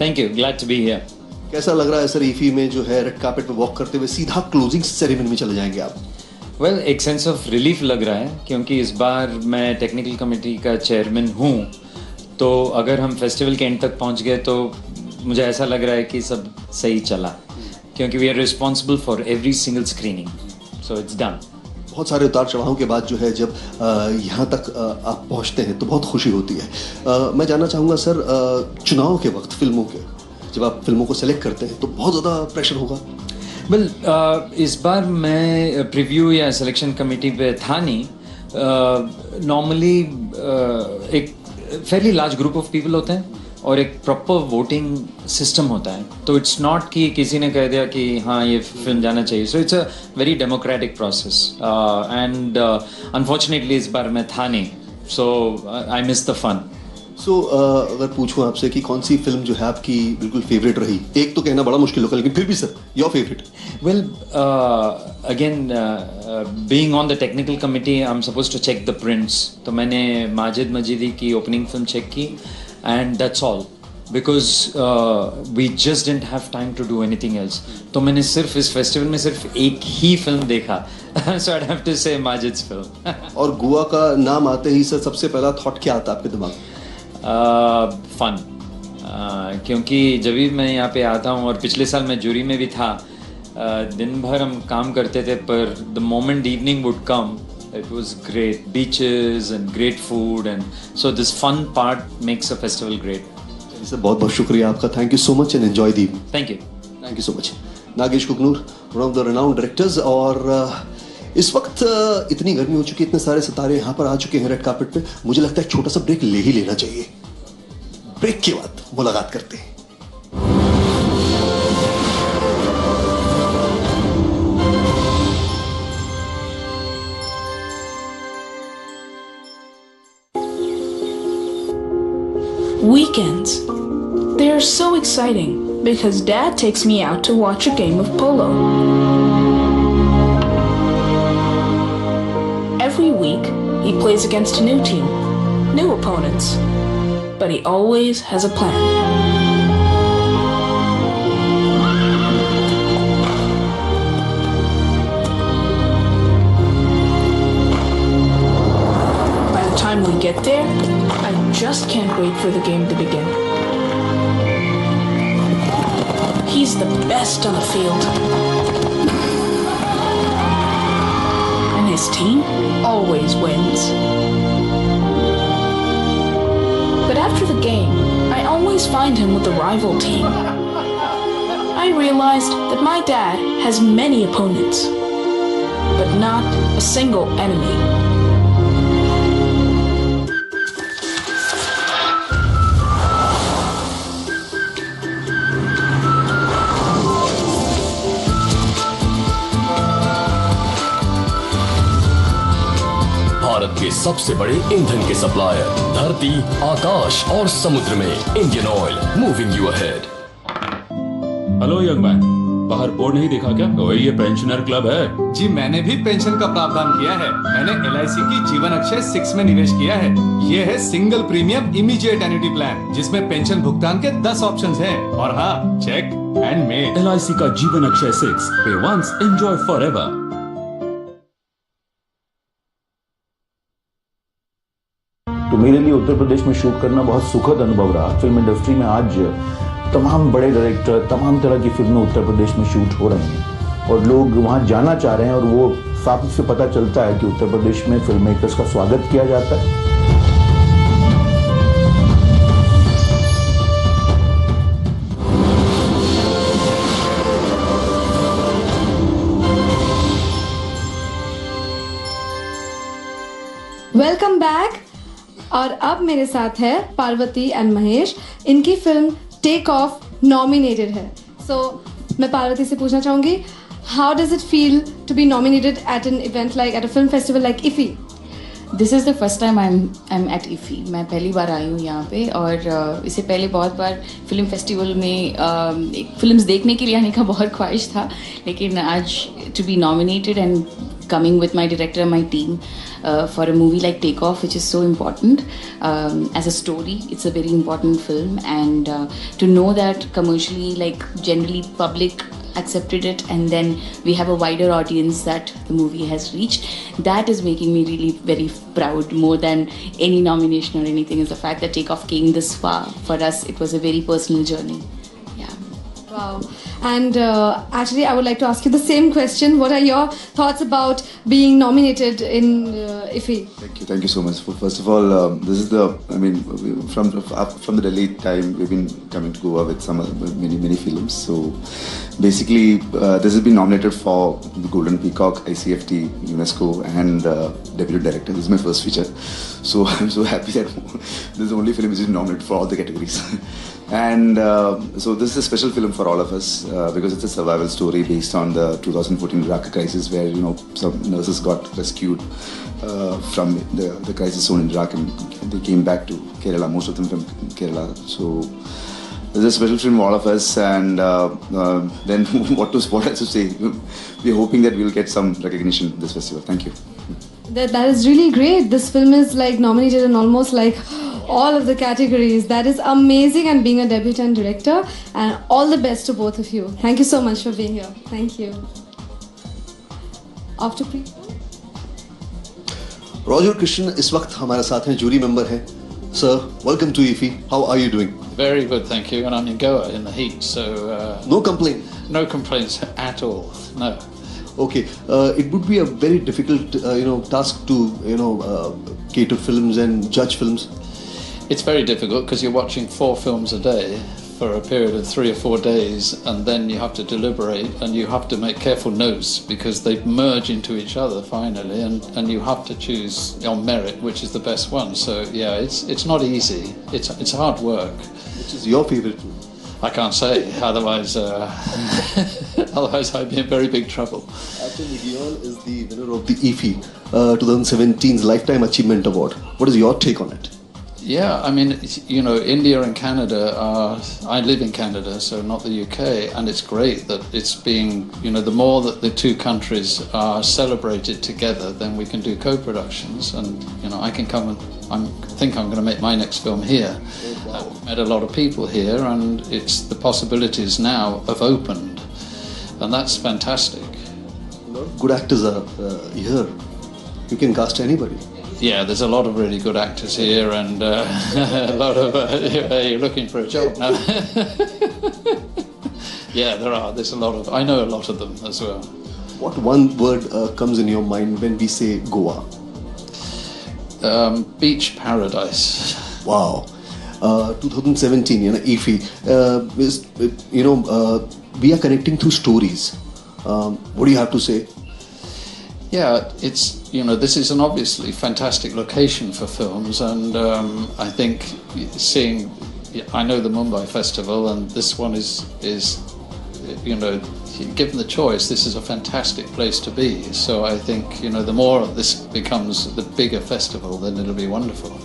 Thank you, glad to be here. कैसा लग रहा है सर, ईफी में जो है रेड कार्पेट पे वॉक करते हुए सीधा क्लोजिंग सेरेमनी में चले जाएंगे आप? वेल, एक सेंस ऑफ रिलीफ लग रहा है क्योंकि इस बार मैं टेक्निकल कमेटी का चेयरमैन हूँ, तो अगर हम फेस्टिवल के एंड तक पहुँच गए तो मुझे ऐसा लग रहा है कि सब सही चला, क्योंकि we are responsible for every single screening, so it's done. बहुत सारे उतार चढ़ाव के बाद जो है जब यहाँ तक आप पहुँचते हैं तो बहुत खुशी होती है। मैं जानना चाहूँगा सर, चुनाव के वक्त फिल्मों के, जब आप फिल्मों को सेलेक्ट करते हैं तो बहुत ज़्यादा प्रेशर होगा? वेल, इस बार मैं प्रीव्यू या सिलेक्शन कमेटी पे था नहीं। नॉर्मली एक fairly large group of people होते हैं और एक प्रॉपर वोटिंग सिस्टम होता है, तो इट्स नॉट कि किसी ने कह दिया कि हाँ ये फिल्म जाना चाहिए। So it's a very democratic process and unfortunately इस बार मैं था नहीं, सो आई मिस द फन। सो अगर पूछूं आपसे कि कौन सी फिल्म जो है आपकी बिल्कुल फेवरेट रही, एक तो कहना बड़ा मुश्किल होगा, लेकिन फिर भी sir your favourite? Well, again being on the technical committee I am supposed to check the prints, तो मैंने माजिद मजीदी की ओपनिंग फिल्म चेक की and that's all, because we just didn't have time to do anything else. तो मैंने सिर्फ इस festival में सिर्फ एक ही फिल्म देखा, so I'd have to say Majid's film. और गोवा का नाम आते ही सर सबसे पहला थॉट क्या आता है आपके दिमाग? फन, क्योंकि जब भी मैं यहाँ पे आता हूँ, और पिछले साल मैं जूरी में भी था, दिन भर हम काम करते थे, पर the moment evening would come, it was great, beaches and great food, and so this fun part makes a festival great. Sir बहुत बहुत शुक्रिया आपका, thank you so much and enjoy the evening. Thank you so much. Nagesh Kukunoor, one of the renowned directors, और इस वक्त इतनी गर्मी हो चुकी है, इतने सारे सितारे यहाँ पर आ चुके हैं रेड कार्पेट पे, मुझे लगता है छोटा सा ब्रेक ले ही लेना चाहिए। ब्रेक के बाद मुलाकात करते हैं। Weekends. They are so exciting because Dad takes me out to watch a game of polo. Every week, he plays against a new team, new opponents, but he always has a plan. By the time we get there, I just can't wait for the game to begin. He's the best on the field. And his team always wins. But after the game, I always find him with the rival team. I realized that my dad has many opponents, but not a single enemy. Bharat के सबसे बड़े ईंधन के supplier, धरती, आकाश और समुद्र में Indian oil, moving you ahead. Hello young man, बाहर बोर्ड नहीं देखा क्या? ओए ये पेंशनर क्लब है। जी मैंने भी पेंशन का प्रावधान किया है। मैंने LIC की जीवन अक्षय 6 में निवेश किया है। ये है single premium immediate annuity plan जिसमें पेंशन भुगतान के 10 ऑप्शंस हैं और हाँ चेक एंड मेल। LIC का जीवन अक्षय 6, पे वंस एंजॉय फॉरएवर। तो मेरे लिए उत्तर प्रदेश में शूट करना बहुत सुखद अनुभव रहा। फिल्म इंडस्ट्री में आज तमाम बड़े डायरेक्टर, तमाम तरह की फिल्में उत्तर प्रदेश में शूट हो रही हैं और लोग वहाँ जाना चाह रहे हैं और वो साफ से पता चलता है कि उत्तर प्रदेश में फिल्म मेकर्स का स्वागत किया जाता है। Welcome back. और अब मेरे साथ है पार्वती एंड महेश। इनकी फिल्म टेक ऑफ नॉमिनेटेड है। सो मैं पार्वती से पूछना चाहूंगी, how does it feel to be nominated at an event like, at a film festival like IFFI? This is the first time I am at IFFI। मैं पहली बार आई हूँ यहाँ पे और इससे पहले बहुत बार फिल्म फेस्टिवल में फिल्म्स देखने के लिए आने का बहुत ख्वाहिश था, लेकिन आज to be nominated and coming with my director and my team for a movie like Take Off, which is so important as a story. It's a very important film, and to know that commercially, like generally public accepted it, and then we have a wider audience that the movie has reached, that is making me really very proud. More than any nomination or anything is the fact that Take Off came this far. For us, it was a very personal journey. Wow. And actually, I would like to ask you the same question. What are your thoughts about being nominated in IFFI? Thank you so much. First of all, this is from the Delhi time, we've been coming to Goa with many films. So basically, this has been nominated for the Golden Peacock, ICFT, UNESCO, and Deputy Director. This is my first feature. So I'm so happy that this is the only film which is nominated for all the categories. And so this is a special film for all of us because it's a survival story based on the 2014 Iraq crisis, where some nurses got rescued from the crisis zone in Iraq, and they came back to Kerala, most of them from Kerala. So this is a special film for all of us, and then what else to say? We're hoping that we'll get some recognition in this festival. Thank you. That is really great. This film is like nominated in almost like all of the categories. That is amazing, and being a debutant director, and all the best to both of you. Thank you so much for being here. Thank you. After pre Roger Krishnan इस वक्त हमारे साथ हैं, jury member हैं. Sir, welcome to IFFI. How are you doing? Very good, thank you. And I'm in Goa in the heat, so no complaint. No complaints at all. No. Okay, it would be a very difficult, task to, cater films and judge films. It's very difficult because you're watching 4 films a day for a period of 3 or 4 days, and then you have to deliberate and you have to make careful notes because they merge into each other finally, and you have to choose on merit which is the best one. So yeah, it's not easy. It's hard work. Which is your favorite film? I can't say, otherwise otherwise I'd be in very big trouble. Actually, Dion is the winner of the IFFI 2017's Lifetime Achievement Award. What is your take on it? Yeah, I mean, India and Canada I live in Canada, so not the UK, and it's great that it's being, the more that the two countries are celebrated together, then we can do co-productions, and, I can come and I think I'm going to make my next film here. I've met a lot of people here, and the possibilities now have opened, and that's fantastic. Good actors are here. You can cast anybody. Yeah, there's a lot of really good actors here, and a lot of you're looking for a job now. Yeah, there's a lot of, I know a lot of them as well. What one word comes in your mind when we say Goa? Beach paradise. Wow. 2017, IFFI is, we are connecting through stories. What do you have to say? Yeah, it's, this is an obviously fantastic location for films, and I think I know the Mumbai Festival, and this one is given the choice, this is a fantastic place to be. So I think, the more this becomes the bigger festival, then it'll be wonderful.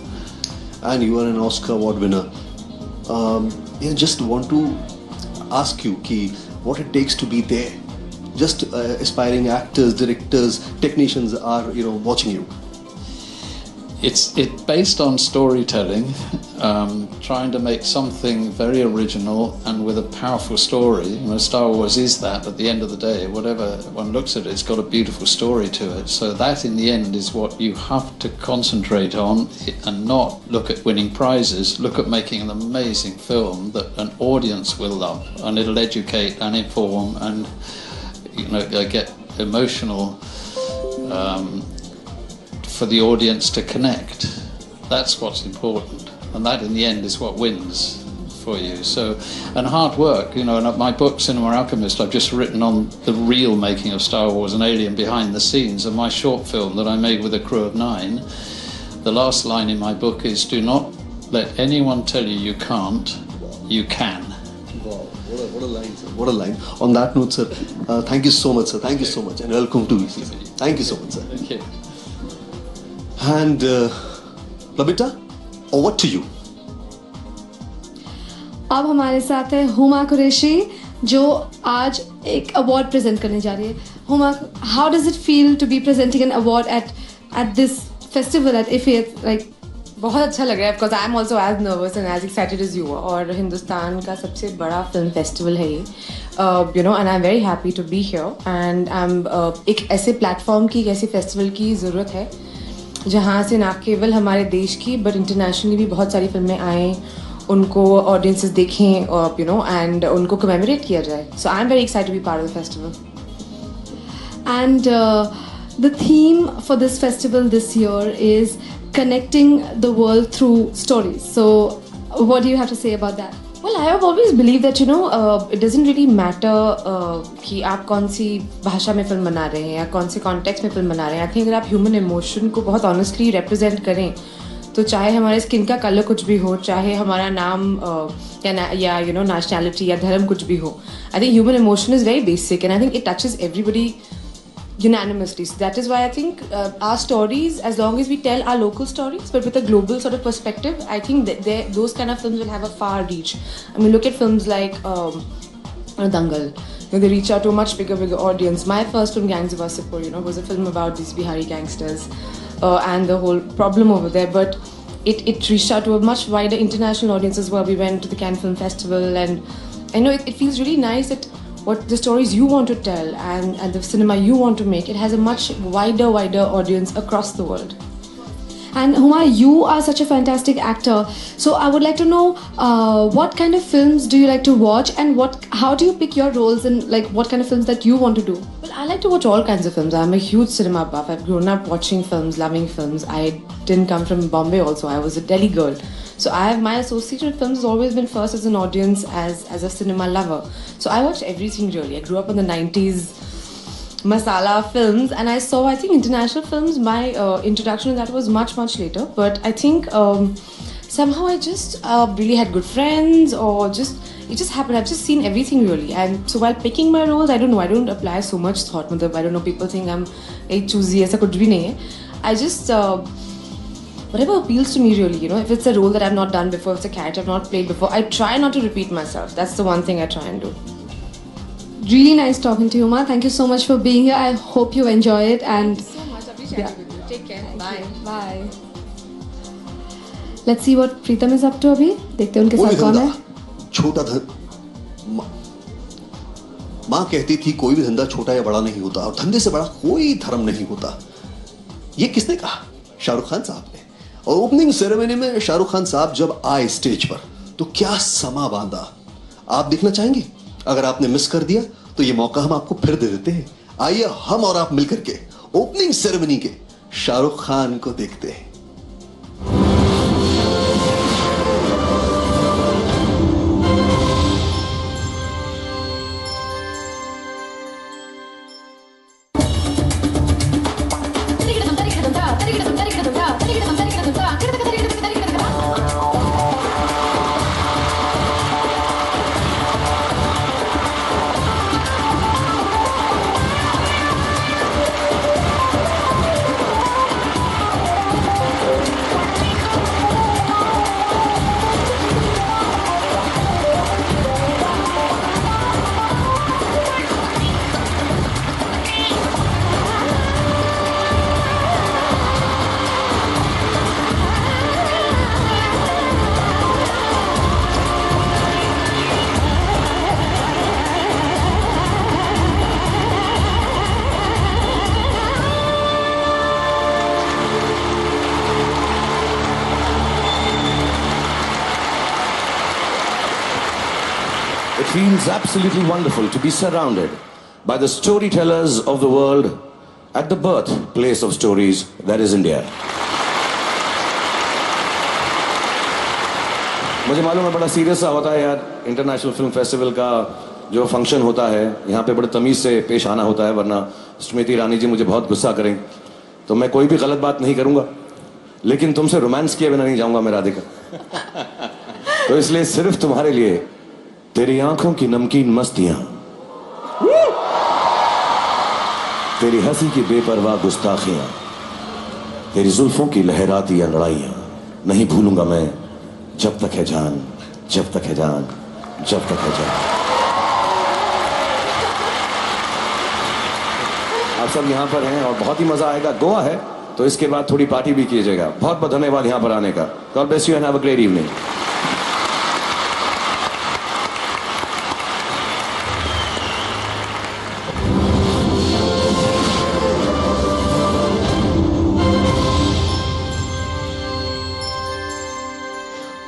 And you are an Oscar award winner. Just want to ask you ki what it takes to be there. Just aspiring actors, directors, technicians are watching you. It's based on storytelling, trying to make something very original and with a powerful story. Star Wars is that at the end of the day. Whatever one looks at it, it's got a beautiful story to it. So that in the end is what you have to concentrate on and not look at winning prizes. Look at making an amazing film that an audience will love, and it'll educate and inform and get emotional for the audience to connect. That's what's important, and that in the end is what wins for you. So, and hard work, and my book Cinema Alchemist, I've just written on the real making of Star Wars and Alien behind the scenes, and my short film that I made with a crew of 9. The last line in my book is, do not let anyone tell you you can't, you can. Wow, what a line, sir. What a line. On that note, sir, thank you so much, sir. Thank you so much, and welcome to VC. Thank you so much, sir. Thank you. And Plabita, over to you. अब हमारे साथ है हुमा कुरैशी जो आज एक award present करने जा रही है. Huma, how does it feel to be presenting an award at this festival at IFFI? Like, बहुत अच्छा लग रहा है because I am also as nervous and as excited as you. और हिंदुस्तान का सबसे बड़ा फिल्म फेस्टिवल है ये, and I am very happy to be here. And I am एक ऐसे प्लेटफॉर्म की, एक ऐसे फेस्टिवल की ज़रूरत है जहाँ से ना केवल हमारे देश की बट इंटरनेशनली भी बहुत सारी फिल्में आएँ, उनको ऑडियंसेस देखें, एंड उनको कमेमोरेट किया जाए. So I am very excited to be part of the festival. And the theme for this festival this year is connecting the world through stories. So what do you have to say about that? Well, I have always believed that it doesn't really matter कि आप कौन सी भाषा में film बना रहे हैं या कौन से कॉन्टेक्स्ट में फिल्म बना रहे हैं. आई थिंक अगर आप ह्यूमन इमोशन को बहुत ऑनेस्टली रिप्रेजेंट करें तो चाहे हमारे स्किन का कलर कुछ भी हो, चाहे हमारा नाम या नेशनैलिटी या धर्म कुछ भी हो, I think human emotion is very basic and I think it touches everybody unanimously. So that is why I think our stories, as long as we tell our local stories but with a global sort of perspective, I think that those kind of films will have a far reach. I mean, look at films like Dangal. They reach out to a much bigger audience. My first film, Gangs of Wasseypur, was a film about these Bihari gangsters and the whole problem over there, but it reached out to a much wider international audience as well. We went to the Cannes Film Festival, and I know it feels really nice that what the stories you want to tell and the cinema you want to make, it has a much wider audience across the world. And Huma, you are such a fantastic actor. So I would like to know what kind of films do you like to watch, and how do you pick your roles, and like what kind of films that you want to do? Well, I like to watch all kinds of films. I'm a huge cinema buff. I've grown up watching films, loving films. I didn't come from Bombay also. I was a Delhi girl. So my association with films has always been first as an audience, as a cinema lover. So I watched everything really. I grew up in the 90s masala films, and I saw, I think, international films. My introduction to that was much later. But I think somehow I just really had good friends, or it just happened. I've just seen everything really. And so while picking my roles, I don't know. I don't apply so much thought. I don't know. People think I'm very choosy. ऐसा कुछ भी नहीं है. I just whatever appeals to me really, if it's a role that I've not done before, if it's a character I've not played before, I try not to repeat myself. That's the one thing I try and do. Really nice talking to you, Uma. Thank you so much for being here. I hope you enjoy it. And Thank you so much. I'll be chatting with you. Take care. Bye. Bye. Let's see what Preetam is up to अभी. देखते हैं उनके साथ कौन है. छोटा माँ कहती थी कोई भी धंधा छोटा या बड़ा नहीं होता, और धंधे से बड़ा कोई धर्म नहीं होता. ये किसने कहा? शाहरुख खान साहब ने. और ओपनिंग सेरेमनी में शाहरुख खान साहब जब आए स्टेज पर तो क्या समा बांधा. आप देखना चाहेंगे? अगर आपने मिस कर दिया तो ये मौका हम आपको फिर दे देते हैं. आइए हम और आप मिलकर के ओपनिंग सेरेमनी के शाहरुख खान को देखते हैं. It feels absolutely wonderful to be surrounded by the storytellers of the world at the birthplace of stories, that is India. मुझे मालूम है बड़ा सीरियस सा होता है यार, इंटरनेशनल फिल्म फेस्टिवल का जो फंक्शन होता है यहाँ पे बड़े तमीज़ से पेश आना होता है, वरना स्मृति ईरानी जी मुझे बहुत गुस्सा करेंगे। तो मैं कोई भी गलत बात नहीं करूँगा, लेकिन तुमसे रोमांस किए बिना नहीं जाऊँगा मैं राधिका। तो इसलिए सिर्फ तुम्हारे लिए तेरी आंखों की नमकीन मस्तियां, तेरी हंसी की बेपरवाह गुस्ताखियां, तेरी जुल्फों की लहराती लड़ाइयां नहीं भूलूंगा मैं, जब तक है जान, जब तक है जान, जब तक है जान। आप सब यहाँ पर हैं और बहुत ही मजा आएगा। गोवा है तो इसके बाद थोड़ी पार्टी भी कीजिएगा। बहुत बहुत धन्यवाद यहाँ पर आने का। God bless you and have a great evening.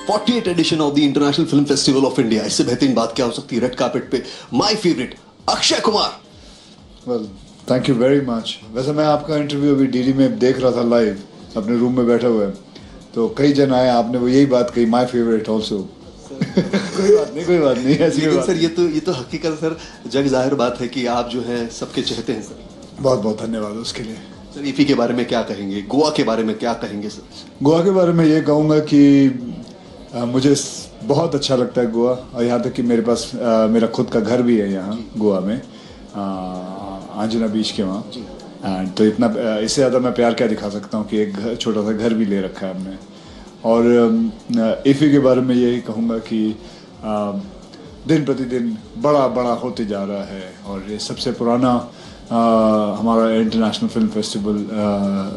Forty edition of the international film festival of India. इससे बेहतरीन बात क्या हो सकती है? रेड कार्पेट पे my favourite Akshay Kumar. Well, thank you very much. वैसे मैं आपका इंटरव्यू अभी डीडी में देख रहा था लाइव, अपने रूम में बैठे हुए, तो कई जन आए, आपने वो यही बात कही, माय फेवरेट ऑल्सो। कोई बात नहीं ऐसी लेकिन बात। सर ये तो हकीकत सर, जग जाहिर बात है कि आप जो है सबके चाहते हैं सर। बहुत बहुत धन्यवाद उसके लिए। सर ईफी के बारे में क्या कहेंगे, गोवा के बारे में क्या कहेंगे सर? गोवा के बारे में ये कहूँगा कि मुझे बहुत अच्छा लगता है गोवा, और यहाँ तक कि मेरे पास मेरा खुद का घर भी है यहाँ गोवा में, आंजना बीच के वहाँ। तो इतना इससे ज़्यादा मैं प्यार क्या दिखा सकता हूँ कि एक छोटा सा घर भी ले रखा है हमने। और ईफी के बारे में यही कहूँगा कि दिन प्रतिदिन बड़ा बड़ा होते जा रहा है, और ये सबसे पुराना हमारा इंटरनेशनल फिल्म फेस्टिवल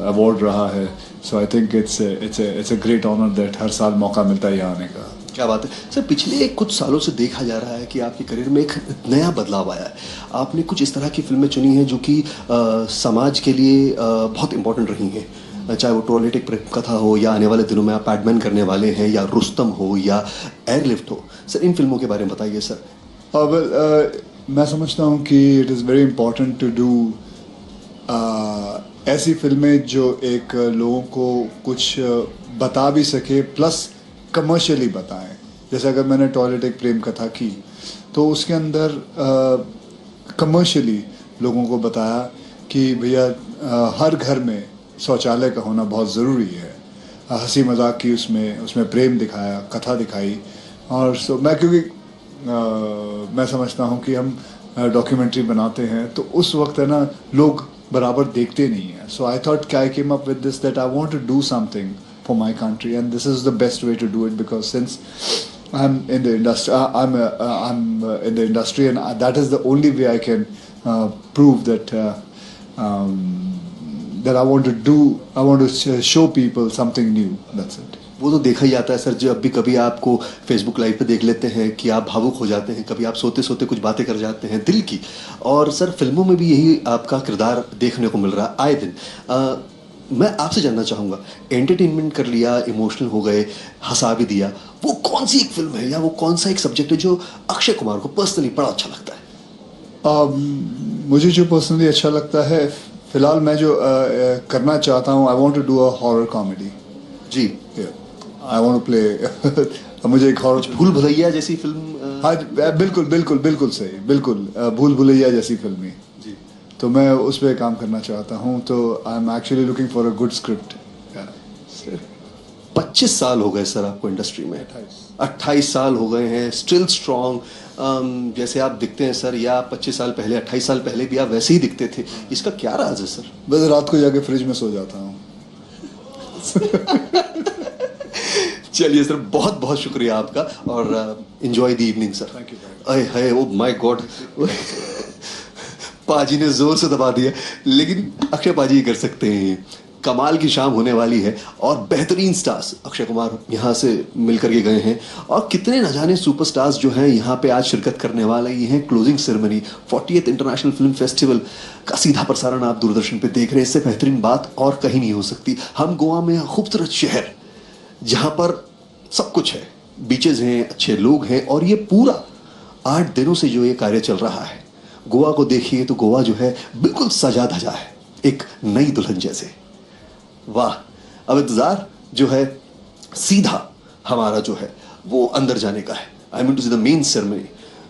अवार्ड रहा है। So I think it's a great honour that हर साल मौका मिलता है यहाँ आने का। क्या बात है सर। पिछले कुछ सालों से देखा जा रहा है कि आपके करियर में एक नया बदलाव आया है। आपने कुछ इस तरह की फिल्में चुनी हैं जो कि समाज के लिए बहुत इंपॉर्टेंट रही हैं, चाहे वो टॉयलेट एक प्रेम कथा हो, या आने वाले दिनों में आप पैडमैन करने वाले हैं, या रुस्तम हो, या एयरलिफ्ट हो। सर इन फिल्मों के बारे में बताइए सर। मैं समझता हूँ कि it is very important to do ऐसी फिल्में जो एक लोगों को कुछ बता भी सके, प्लस कमर्शियली बताएं। जैसे अगर मैंने टॉयलेट एक प्रेम कथा की, तो उसके अंदर कमर्शियली लोगों को बताया कि भैया हर घर में शौचालय का होना बहुत ज़रूरी है। हंसी मजाक की उसमें प्रेम दिखाया, कथा दिखाई। और क्योंकि मैं समझता हूँ कि हम डॉक्यूमेंट्री बनाते हैं तो उस वक्त है ना, लोग बराबर देखते नहीं हैं। So I thought I came up with this that I want to do something for my country, and this is the best way to do it, because since I'm in the industry, I'm in the industry, and that is the only way I can prove that that I want to show people something new. That's it. वो तो देखा ही जाता है sir. जब भी कभी आपको Facebook live पे देख लेते हैं कि आप भावुक हो जाते हैं, कभी आप सोते सोते कुछ बातें कर जाते हैं दिल की। और सर फिल्मों में भी यही आपका किरदार देखने को मिल रहा है आए दिन। मैं आपसे जानना चाहूँगा, एंटरटेनमेंट कर लिया, इमोशनल हो गए, हंसा भी दिया, वो कौन सी एक फिल्म है या वो कौन सा एक सब्जेक्ट है जो अक्षय कुमार को पर्सनली बड़ा अच्छा लगता है? मुझे जो पर्सनली अच्छा लगता है, फिलहाल मैं जो करना चाहता हूँ, I want to do a horror comedy. जी, आई वॉन्ट टू प्ले। मुझे एक हॉरर, भूल भुलैया जैसी फिल्म। हाँ बिल्कुल सही, बिल्कुल भूल भुलैया जैसी फिल्म। तो मैं उस पर काम करना चाहता हूँ, तो I am actually looking for a good script. 25 साल हो गए सर आपको इंडस्ट्री में। 28 साल हो गए हैं, स्टिल स्ट्रॉन्ग। जैसे आप दिखते हैं सर, या 25 साल पहले, 28 साल पहले भी आप वैसे ही दिखते थे। इसका क्या राज है सर? बस रात को जाके फ्रिज में सो जाता हूँ। चलिए सर, बहुत बहुत शुक्रिया आपका, और enjoy the evening sir. Thank you. अरे ओ माय गॉड, पाजी ने जोर से दबा दिया, लेकिन अक्षय पाजी कर सकते हैं। कमाल की शाम होने वाली है, और बेहतरीन स्टार्स अक्षय कुमार यहाँ से मिलकर के गए हैं, और कितने न जाने सुपरस्टार्स जो हैं यहाँ पे आज शिरकत करने वाले ही हैं। Closing ceremony 40th international film festival का सीधा प्रसारण आप दूरदर्शन पे देख रहे हैं। इससे बेहतरीन बात और कहीं नहीं हो सकती। हम गोवा में खूबसूरत शहर, जहाँ पर सब कुछ है, बीचेस हैं, अच्छे लोग हैं, और ये पूरा 8 दिनों से जो ये कार्य चल रहा है, गोवा को देखिए तो गोवा जो है बिल्कुल सजा धजा है, एक नई दुल्हन जैसे। वाह। अब इंतजार जो है सीधा हमारा जो है वो अंदर जाने का है। I mean to see the main ceremony.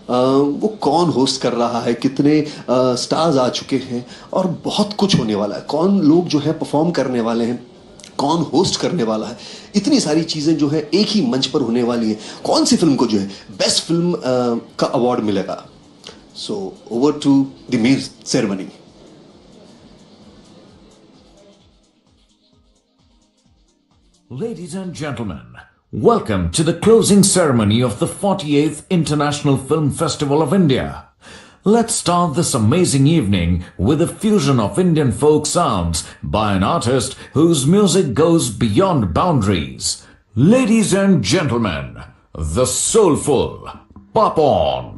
वो कौन होस्ट कर रहा है, कितने स्टार्स आ चुके हैं और बहुत कुछ होने वाला है। कौन लोग जो है परफॉर्म करने वाले हैं, कौन होस्ट करने वाला है, इतनी सारी चीजें जो है एक ही मंच पर होने वाली है। कौन सी फिल्म को जो है बेस्ट फिल्म का अवार्ड मिलेगा। So over to the main ceremony. Ladies and gentlemen, welcome to the closing ceremony of the 48th International Film Festival of India. Let's start this amazing evening with a fusion of Indian folk sounds by an artist whose music goes beyond boundaries. Ladies and gentlemen, the soulful Pop On.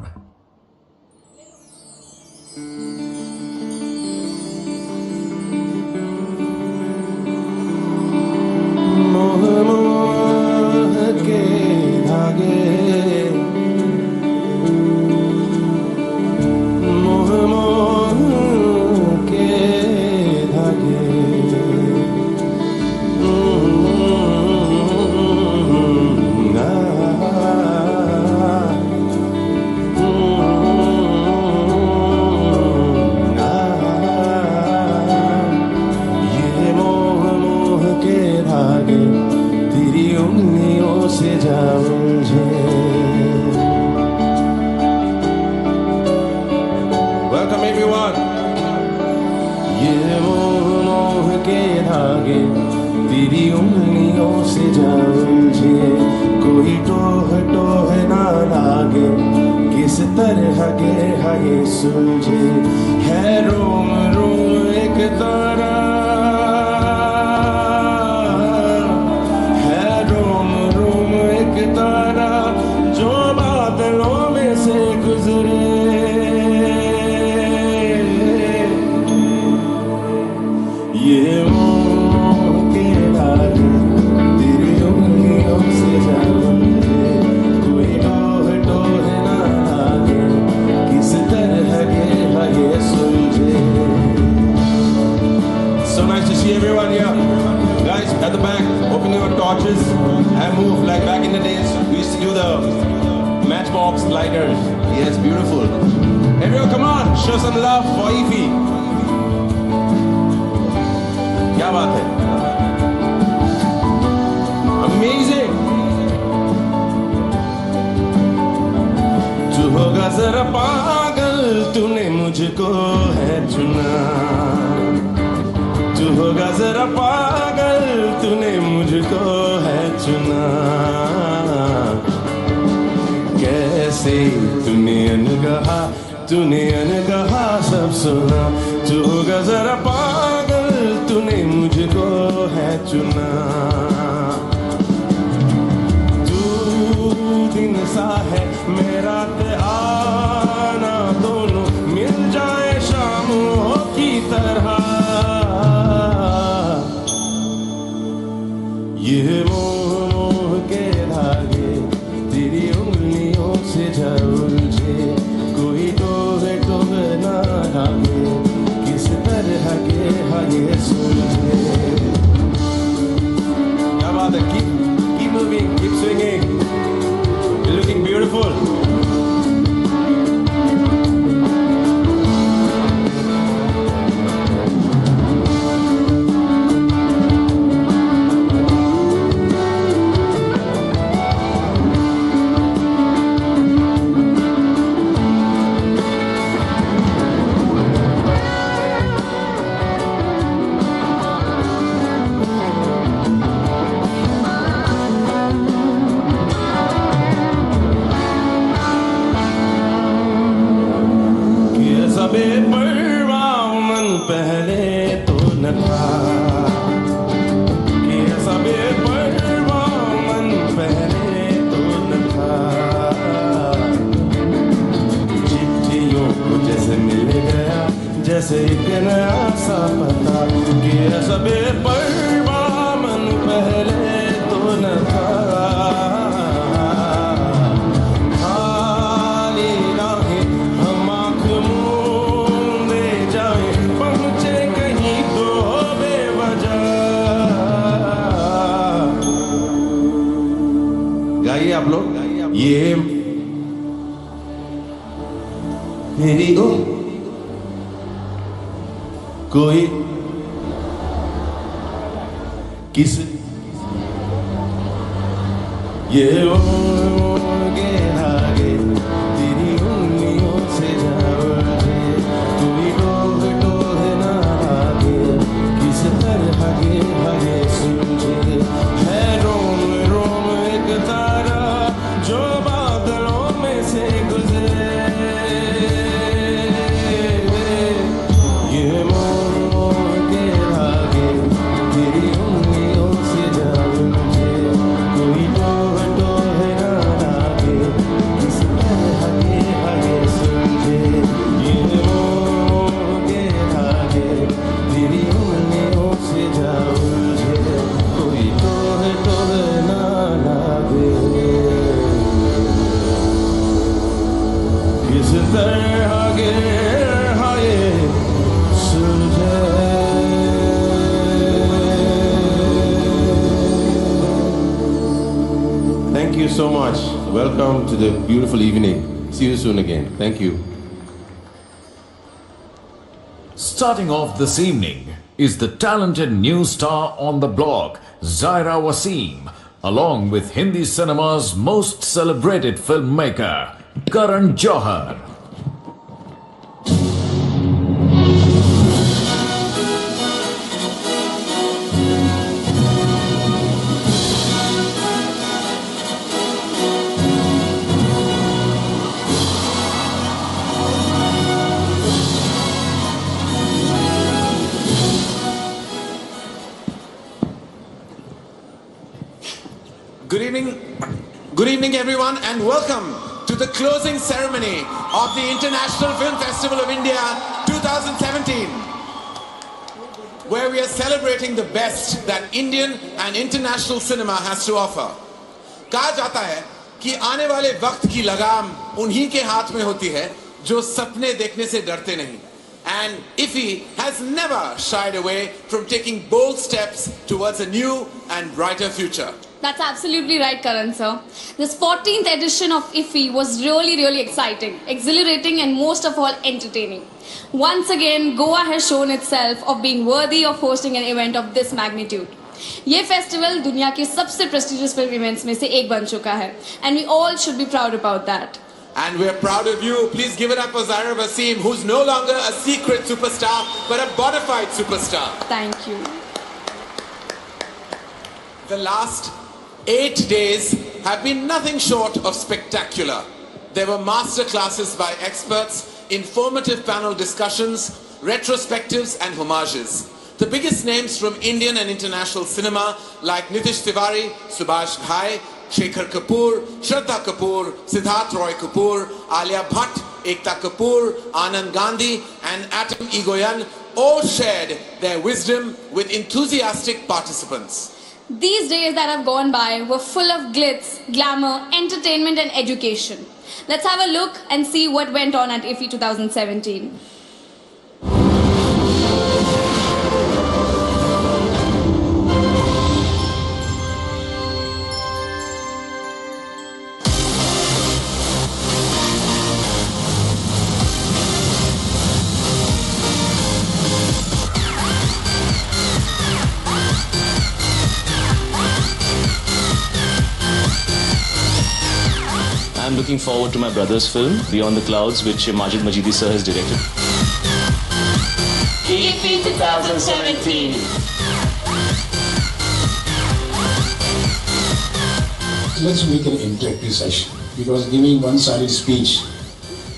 Welcome everyone. ये मोह के धागे तेरी उंगलियों से जा उलझे, कोई टोह टोह ना लागे, किस तरह के है ये सुलझे, है रोम रोम एक तारा, है रोम रोम एक तारा जो बादलों में से गुजरे। ये मोह के धागे तेरी उंगलियों से जा उलझे, कोई टोह टोह ना लागे, किस तरह के है ये सुलझे। So nice to see everyone here. Guys, at the back, open your torches and move like back in the days. We used to do the matchbox lighters. Yes, beautiful. Everyone, come on, show some love for Ify. क्या बात है, amazing. तू होगा जरा पागल, तूने मुझको है चुना, तू होगा जरा पागल, तूने मुझको है चुना। कैसे तूने अनकहा सब सुना, तू होगा जरा पागल, तूने मुझको है चुना। तू दिन सा है मेरा ते आना, दोनों मिल जाए शामों की तरह। ये मोह के धागे तेरी उंगलियों से जा उलझे, कोई टोहे टोहे ना लागे, किस तरह के है ये सुलझे। क्या बात है, keep moving, keep swinging, you're looking beautiful. पहले तो न था कि ऐसा बेपरवा मन, पहले तो न था। चिट्ठियों को जैसे मिल गया, जैसे एक नया सा पता, कि ऐसा बेपरवा मन पहले तो न था। खाली मेरी ओ कोई किस ये ओगे आगे तेरी उंगलियों से जाओगे कोई डोह डोह ना आगे किस तरह आगे सुलझे है रोम रोम एक तारा जो बादलों में से गुजरे ये मोर के आगे तेरी उंगलियों से जाओगे कोई डोह डोह ना आगे किस तरह आगे सुलझे ये मोर के आगे तेरी उंगलियों से जाओगे कोई डोह डोह ना लागे किस तरह आगे Thank you so much. Welcome to the beautiful evening. See you soon again. Thank you. Starting off this evening is the talented new star on the block, Zaira Wasim, along with Hindi cinema's most celebrated filmmaker, Karan Johar. Good evening everyone, and welcome to the closing ceremony of the International Film Festival of India 2017, where we are celebrating the best that Indian and international cinema has to offer. कहा जाता है कि आने वाले वक्त की लगाम उन्हीं के हाथ में होती है जो सपने देखने से डरते नहीं. And IFFI has never shied away from taking bold steps towards a new and brighter future. That's absolutely right, Karan sir. This 14th edition of IFFI was really exciting, exhilarating and most of all entertaining. Once again, Goa has shown itself of being worthy of hosting an event of this magnitude. ये festival दुनिया के सबसे prestigious film events में से एक बन चुका है, and we all should be proud about that. And we're proud of you. Please give it up for Zaira Wasim, who's no longer a secret superstar, but a bona fide superstar. Thank you. The last 8 days have been nothing short of spectacular. There were master classes by experts, informative panel discussions, retrospectives and homages. The biggest names from Indian and international cinema like Nitish Tiwari, Subhash Ghai, Shekhar Kapoor, Shraddha Kapoor, Siddharth Roy Kapoor, Alia Bhatt, Ekta Kapoor, Anand Gandhi and Atom Egoyan all shared their wisdom with enthusiastic participants. These days that have gone by were full of glitz, glamour, entertainment and education. Let's have a look and see what went on at IFFI 2017. I'm looking forward to my brother's film, Beyond the Clouds, which Majid Majidi sir has directed. IFFI 2017. Let's make an interactive session, because giving one-sided speech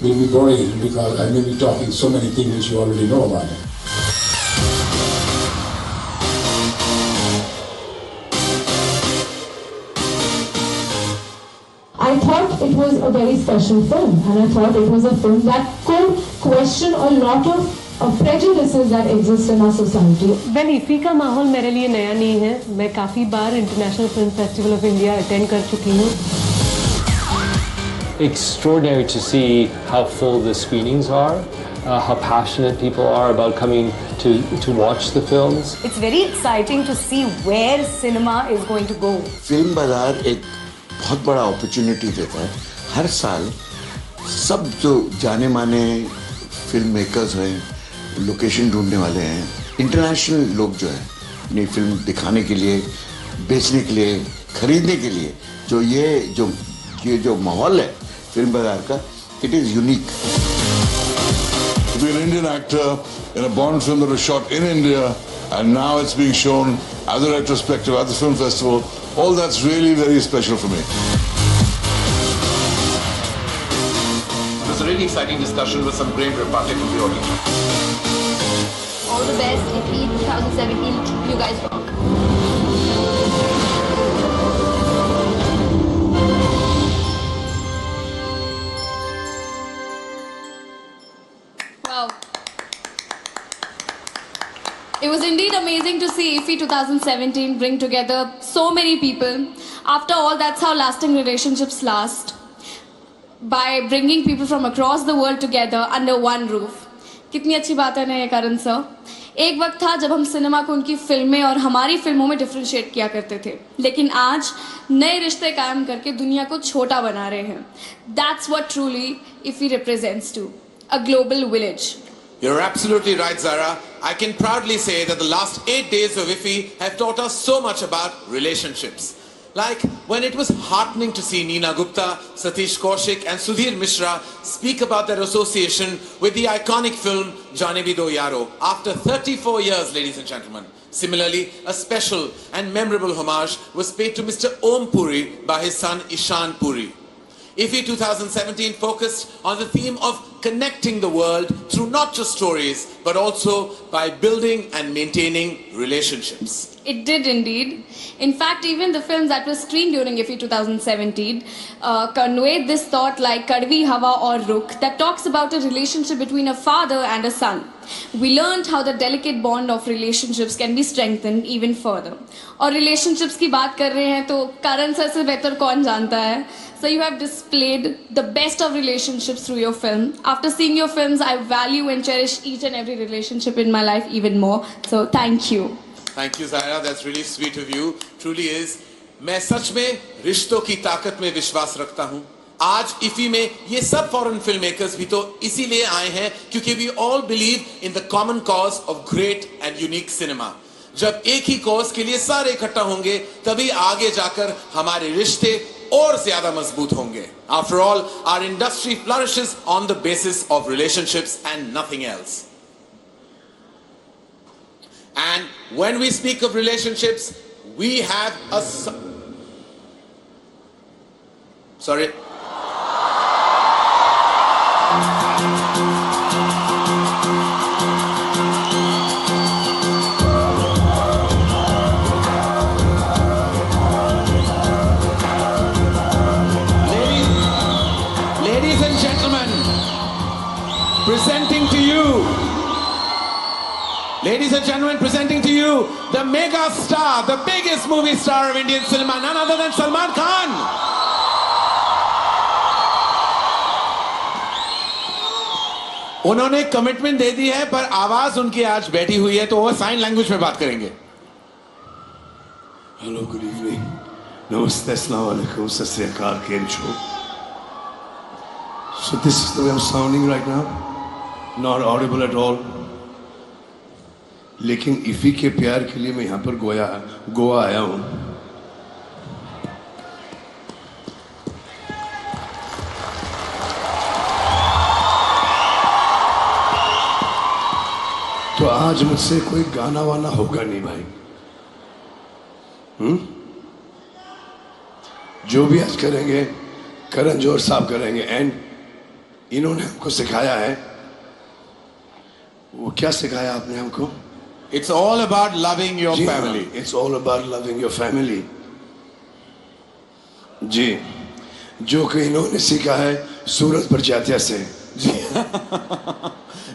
will be boring, because I may be talking so many things which you already know about it. I thought it was a very special film, and I thought it was a film that could question a lot of prejudices that exist in our society. Well, IFFI का माहौल मेरे लिए नया नहीं है. मैं काफ़ी बार international film festival of India attend कर चुकी हूँ. Extraordinary to see how full the screenings are, how passionate people are about coming to watch the films. It's very exciting to see where cinema is going to go. Film बाजार एक बहुत बड़ा opportunity देता है. हर साल सब जो जाने माने फिल्म मेकर्स हैं, लोकेशन ढूंढने वाले हैं, इंटरनेशनल लोग जो है अपनी फिल्म दिखाने के लिए, बेचने के लिए, खरीदने के लिए, ये जो माहौल है फिल्म बाजार का, it is unique. To be an Indian actor in a Bond film that was shot in India and now it's being shown as a retrospective at the film festival, all that's really very special for me. It was a really exciting discussion with some great repartee from the audience. All the best in 2017. You guys rock. Wow. It was indeed amazing to see IFFI 2017 bring together so many people. After all, that's how lasting relationships last. By bringing people from across the world together under one roof. कितनी अच्छी बात है ना ये करण sir. एक वक्त था जब हम सिनेमा को उनकी फिल्में और हमारी फिल्मों में डिफरेंशिएट किया करते थे, लेकिन आज नए रिश्ते कायम करके दुनिया को छोटा बना रहे हैं. That's what truly IFFI represents to. A global village. You're absolutely right, Zara. I can proudly say that the last 8 days of IFFI have taught us so much about relationships. Like when it was heartening to see Neena Gupta, Satish Kaushik and Sudhir Mishra speak about their association with the iconic film Jaane Bhi Do Yaro after 34 years, ladies and gentlemen. Similarly, a special and memorable homage was paid to Mr. Om Puri by his son Ishan Puri. IFFI 2017 focused on the theme of connecting the world through not just stories, but also by building and maintaining relationships. It did indeed. In fact, even the films that were screened during IFFI 2017 conveyed this thought like Kadvi Hawa or Rukh that talks about a relationship between a father and a son. We learned how the delicate bond of relationships can be strengthened even further. और relationships की बात कर रहे हैं तो करण sir से बेहतर कौन जानता है? So you have displayed the best of relationships through your film. After seeing your films, I value and cherish each and every relationship in my life even more. So thank you. Thank you, Zaira. That's really sweet of you. Truly is. मैं सच में रिश्तों की ताकत में विश्वास रखता हूँ. आज IFFI में ये सब फॉरेन फिल्म मेकर्स भी तो इसीलिए आए हैं क्योंकि we all believe in the common cause of great and unique cinema. जब एक ही कॉज के लिए सारे इकट्ठा होंगे तभी आगे जाकर हमारे रिश्ते और ज्यादा मजबूत होंगे. After all, our industry flourishes on the basis of relationships and nothing else. And when we speak of relationships, we have a... Sorry. Ladies and gentlemen, presenting to you the mega star, the biggest movie star of Indian cinema, none other than Salman Khan. उन्होंने commitment दे दी है पर आवाज उनकी आज बैठी हुई है तो वो साइन लैंग्वेज में बात करेंगे. Hello, good evening. Namaste, assalamu alaikum, sat sri akal, kem cho? So this is the way I'm sounding right now. Not audible at all. लेकिन IFFI के प्यार के लिए मैं यहाँ पर गोवा आया हूँ. तो आज मुझसे कोई गाना वाना होगा नहीं भाई. जो भी आज करेंगे करण जौहर साहब करेंगे. एंड इन्होंने हमको सिखाया है. वो क्या सिखाया आपने हमको? It's all about loving your family. It's all about loving your family. जी, जो कि इन्होंने सीखा है सूरज बरजात्या से. जी.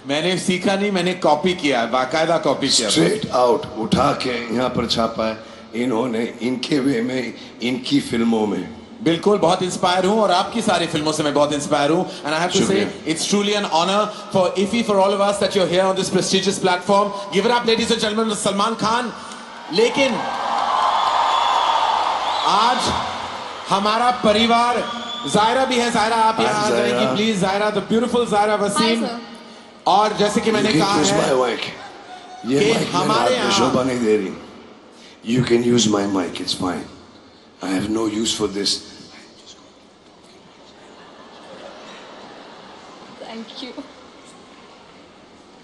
मैंने सीखा नहीं, मैंने कॉपी किया है, बाकायदा कॉपी किया. स्ट्रेट आउट उठा के यहाँ पर छापा है इन्होंने, इनके वे में, इनकी फिल्मों में. बिल्कुल बहुत इंस्पायर हूं और आपकी सारी फिल्मों से मैं बहुत इंस्पायर हूं. And I have to say it's truly an honour for IFFI, for all of us that you are here on this prestigious platform. Give it up ladies and gentleman, Salman Khan. लेकिन आज हमारा परिवार जायरा भी है। जायरा आप यहाँ आ जाएंगी please. Zaira, the beautiful Zaira Wasim. और जैसे कि मैंने कहा है कि हमारे यहाँ शोभा नहीं दे रही। You can use my mic, it's fine. I have no use for this. Thank you.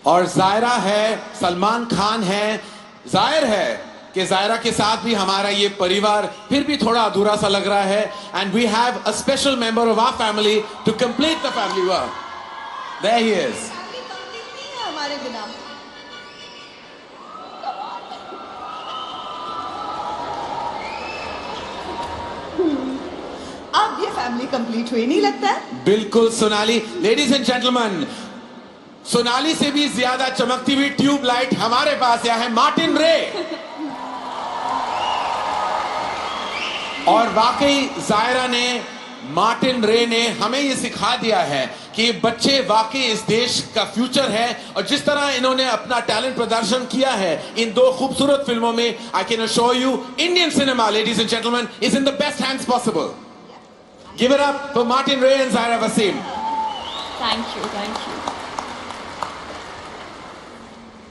और जायरा है, सलमान खान है। जाहिर है कि जायरा के साथ भी हमारा ये परिवार फिर भी थोड़ा अधूरा सा लग रहा है। And we have a special member of our family to complete the family work. There he is. हमारे बिना अब ये फैमिली कंप्लीट हुई नहीं लगता है? बिल्कुल Sonali. Ladies and gentleman, Sonali से भी ज्यादा चमकती हुई ट्यूबलाइट हमारे पास यहाँ है, मार्टिन रे। और वाकई जायरा ने, मार्टिन रे ने हमें ये सिखा दिया है कि बच्चे वाकई इस देश का फ्यूचर है। और जिस तरह इन्होंने अपना टैलेंट प्रदर्शन किया है इन दो खूबसूरत फिल्मों में, I can assure you Indian cinema, ladies and gentleman, is in the best hands possible. Give it up for Martin Ray and Zaira Wasim. Thank you, thank you.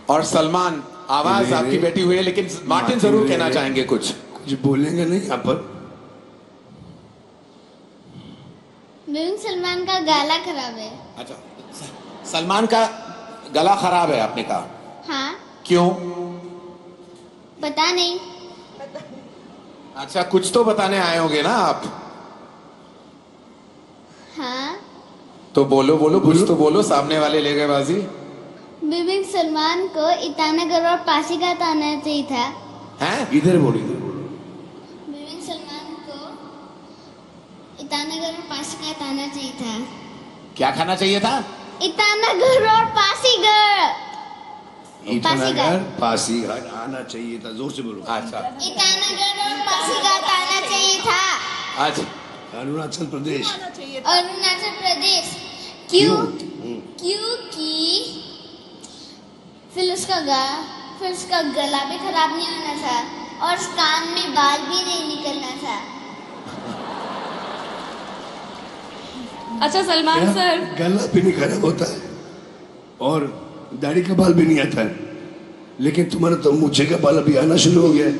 और सलमान, आवाज आपकी बैठी हुई है, लेकिन मार्टिन जरूर कहना चाहेंगे कुछ। कुछ बोलेंगे नहीं यहाँ पर? सलमान का गला खराब है। अच्छा, सलमान का गला खराब है आपने कहा? हाँ। क्यों? पता नहीं। अच्छा, कुछ तो बताने आए होंगे ना आप? हाँ। तो बोलो बोलो, कुछ तो बोलो, सामने वाले ले गए बाजी। बीबी सलमान को ईटानगर और पासीघाट आना चाहिए था। हैं? इधर बोलिए। बीबी सलमान को ईटानगर और पासीघाट आना चाहिए था। क्या खाना चाहिए था? ईटानगर और पासीघाट। ईटानगर पासीघाट आना चाहिए था, जोर से बोलो। अच्छा। ईटानगर और पासीघाट आना चाहिए था। अच्छा। अरुणाचल प्रदेश। अरुणाचल प्रदेश। क्यों? क्योंकि फिर उसका गला भी खराब नहीं होना था और कान में बाल भी नहीं निकलना था। अच्छा सलमान सर, गला भी नहीं खराब होता है और दाढ़ी का बाल भी नहीं आता है, लेकिन तुम्हारा तो मूछे का बाल अभी आना शुरू हो गया है।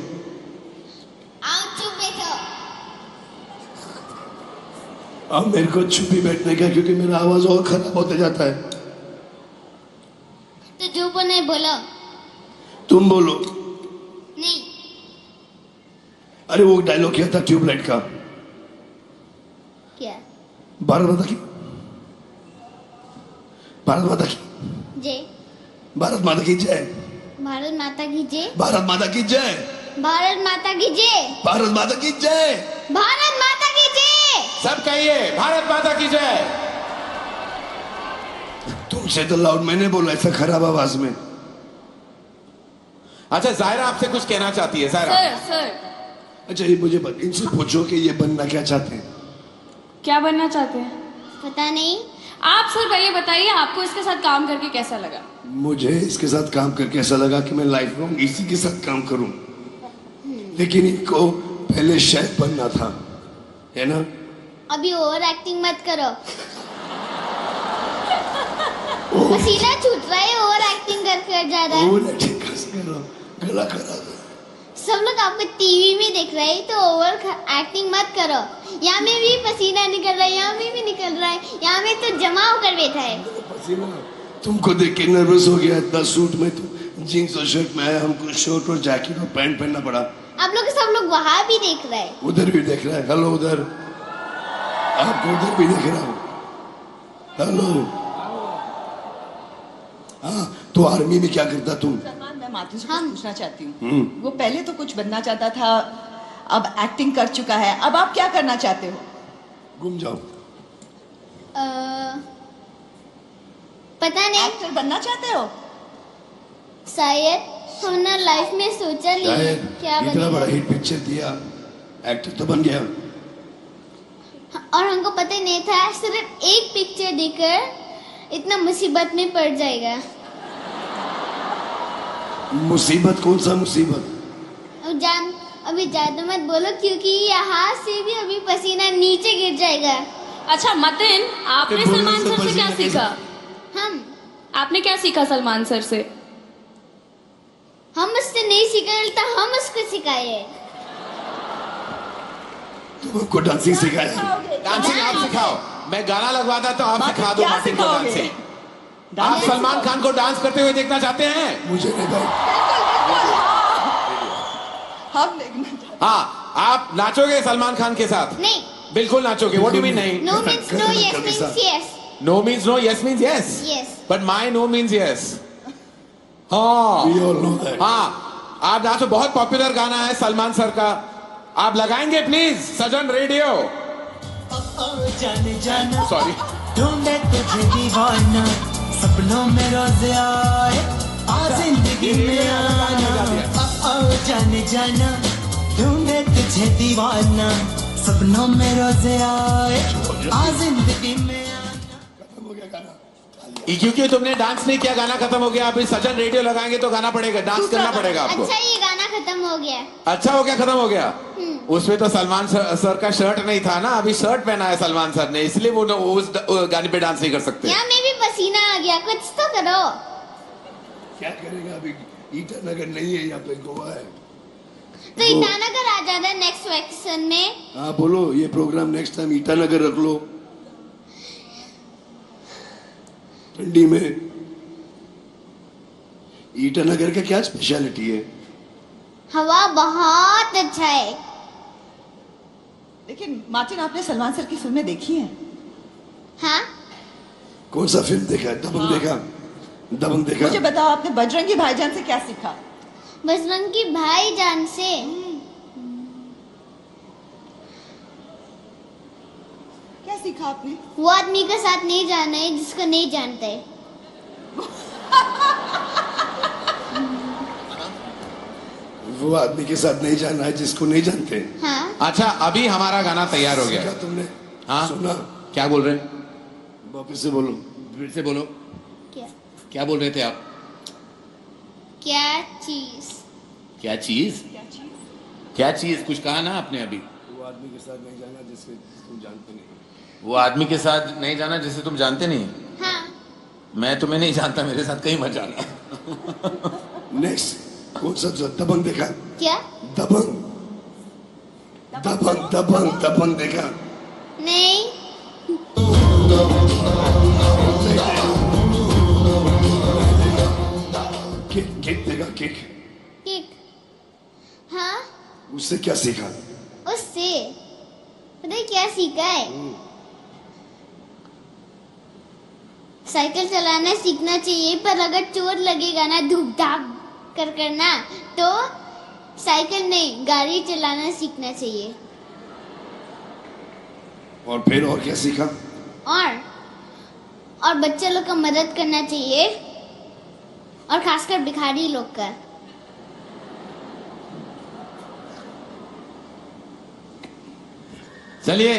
चुप बैठो। अब मेरे को चुप ही बैठने का, क्योंकि मेरा आवाज और खराब होते जाता है। तो जो बोले बोलो। तुम बोलो। नहीं। अरे वो डायलॉग क्या था ट्यूबलाइट का? क्या? भारत माता की, भारत माता की जय, भारत माता की जय, भारत माता की जय, भारत माता की जय, भारत माता की जय, भारत माता की जय, भारत माता की जय। सब कहिए भारत माता की जय। तुमसे तो लाउड मैंने बोला ऐसा खराब आवाज में। अच्छा, जायरा आपसे कुछ कहना चाहती है। जायरा सर अच्छा, ये मुझे इनसे पूछो कि ये बनना क्या चाहते हैं? क्या बनना चाहते हैं? पता नहीं। आप सर पहले बताइए, आपको इसके साथ काम करके कैसा लगा? मुझे इसके साथ काम करके ऐसा लगा कि मैं लाइफ लॉन्ग इसी के साथ काम करूं, लेकिन इनको पहले शेफ बनना था, है ना? अभी ओवर एक्टिंग मत करो। पसीना छूट रहा है, ओवर एक्टिंग कर जा रहा है। ओवर एक्टिंग कैसे कर रहा हूं? गला खराब है। सब लोग आपको टीवी में देख रहे हैं, तो ओवर एक्टिंग मत करो। यहाँ में भी पसीना निकल रहा है, यहाँ में भी निकल रहा है, यहाँ में तो जमा होकर बैठा है। पसीना तुमको देख के नर्वस हो गया। इतना सूट में तुम जीन्स और शर्ट में आया, हमको शर्ट और जैकेट और पैंट पहनना पड़ा। आप लोग सब लोग वहां भी देख रहे हैं। उधर भी देख रहा है। हेलो उधर, आपको उधर भी देख रहा हूँ। हेलो। हाँ, तो आर्मी में क्या करता तुम? मैं माधु से कुछ पूछना चाहती हूँ। वो पहले तो कुछ बनना चाहता था, अब एक्टिंग कर चुका है, अब आप क्या करना चाहते हो? घूम जाओ। पता नहीं। एक्टर बनना चाहते हो? शायद हमने लाइफ में सोचा नहीं क्या बनेगा। इतना बड़ा हिट पिक्चर दिया, एक्टर तो बन गया। और हमको पता ही नहीं था, सिर्फ एक पिक्चर देखकर इतना मुसीबत में पड़ जाएगा। मुसीबत? कौन सा मुसीबत? अभी ज्यादा मत बोलो, क्योंकि यहाँ से भी अभी पसीना नीचे गिर जाएगा। अच्छा मतिन, आपने सलमान सर से क्या सीखा? आपने क्या सीखा सलमान सर से? हम उससे नहीं सीखा, उल्टा हम उसको सिखाए। तुमको डांसिंग सिखाया? डांसिंग आप सिखाओ, मैं गाना लगवाता तो आप सिखा दो मार्टिन को डांसिंग। आप सलमान खान को डांस करते हुए देखना चाहते हैं? मुझे नहीं भाई। हम देखना चाहते हैं। हाँ, आप नाचोगे सलमान खान के साथ? नहीं। बिल्कुल नाचोगे। What do you mean नहीं? No means no, yes means yes. No means no, yes means yes. Yes. But my no means yes. हाँ। We all know that. हाँ, आप नाचो। बहुत पॉपुलर गाना है सलमान सर का, आप लगाएंगे प्लीज सजन रेडियो? जाने जाना सॉरी, ढूंढे तुझे दीवाना, सपनों में रोज आए, आ जिंदगी में आना। जाने जाना ढूंढे तुझे दीवाना, सपनों में रोज आए, आ जिंदगी में क्योंकि तुमने डांस नहीं किया गाना खत्म हो गया। अभी सजन रेडियो लगाएंगे तो गाना पड़ेगा, डांस करना पड़ेगा आपको। अच्छा ये गाना खत्म हो गया। अच्छा हो गया, खत्म हो गया। उसमें तो सलमान सर का शर्ट नहीं था ना, अभी शर्ट पहना है सलमान सर ने, इसलिए वो उस गाने पे डांस नहीं कर सकते। यहाँ में भी पसीना आ गया, कुछ तो करो। क्या करेगा अभी? ईटानगर नहीं है, यहाँ पे गोवा है। तो ईटानगर आ जाना नेक्स्ट वेकेशन में। हाँ बोलो, ये प्रोग्राम नेक्स्ट टाइम ईटानगर रख लो, ठंडी में। ईटानगर का क्या स्पेशलिटी है? हवा बहुत अच्छा है। लेकिन मार्टिन, आपने सलमान सर की फिल्में देखी हैं? हाँ। कौन सा फिल्म देखा? दबंग देखा? दबंग देखा? मुझे बताओ, आपने बजरंगी भाईजान से क्या सीखा? बजरंगी भाईजान से क्या सीखा आपने? वो आदमी के साथ नहीं जाना है जिसको नहीं जानते। वो आदमी के साथ नहीं जाना है जिसको नहीं जानते। हाँ। अच्छा, अभी हमारा गाना तैयार हो गया। तुमने हाँ सुना? क्या बोल रहे हैं? वापस से बोलो। फिर से बोलो। क्या? क्या बोल रहे थे आप? क्या चीज? क्या चीज? क्या चीज? कुछ कहा ना आपने अभी। वो आदमी के साथ नहीं जाना जिससे तुम जानते नहीं। वो आदमी के साथ नहीं जाना जिसे तुम जानते नहीं। हाँ। मैं तुम्हें नहीं जानता, मेरे साथ कहीं मत जाना। नेक्स्ट कौन सा? दबंग देखा? क्या? दबंग दबंग दबंग दबंग देखा? नहीं। किक देखा? किक? किक? हाँ। उससे क्या सीखा? उससे पता है क्या सीखा है? साइकिल चलाना सीखना चाहिए, पर अगर चोट लगेगा ना धूप धाप कर करना, तो साइकिल नहीं गाड़ी चलाना सीखना चाहिए। और फिर और क्या सीखा? और बच्चे लोग का मदद करना चाहिए, और खासकर भिखारी लोग का। चलिए,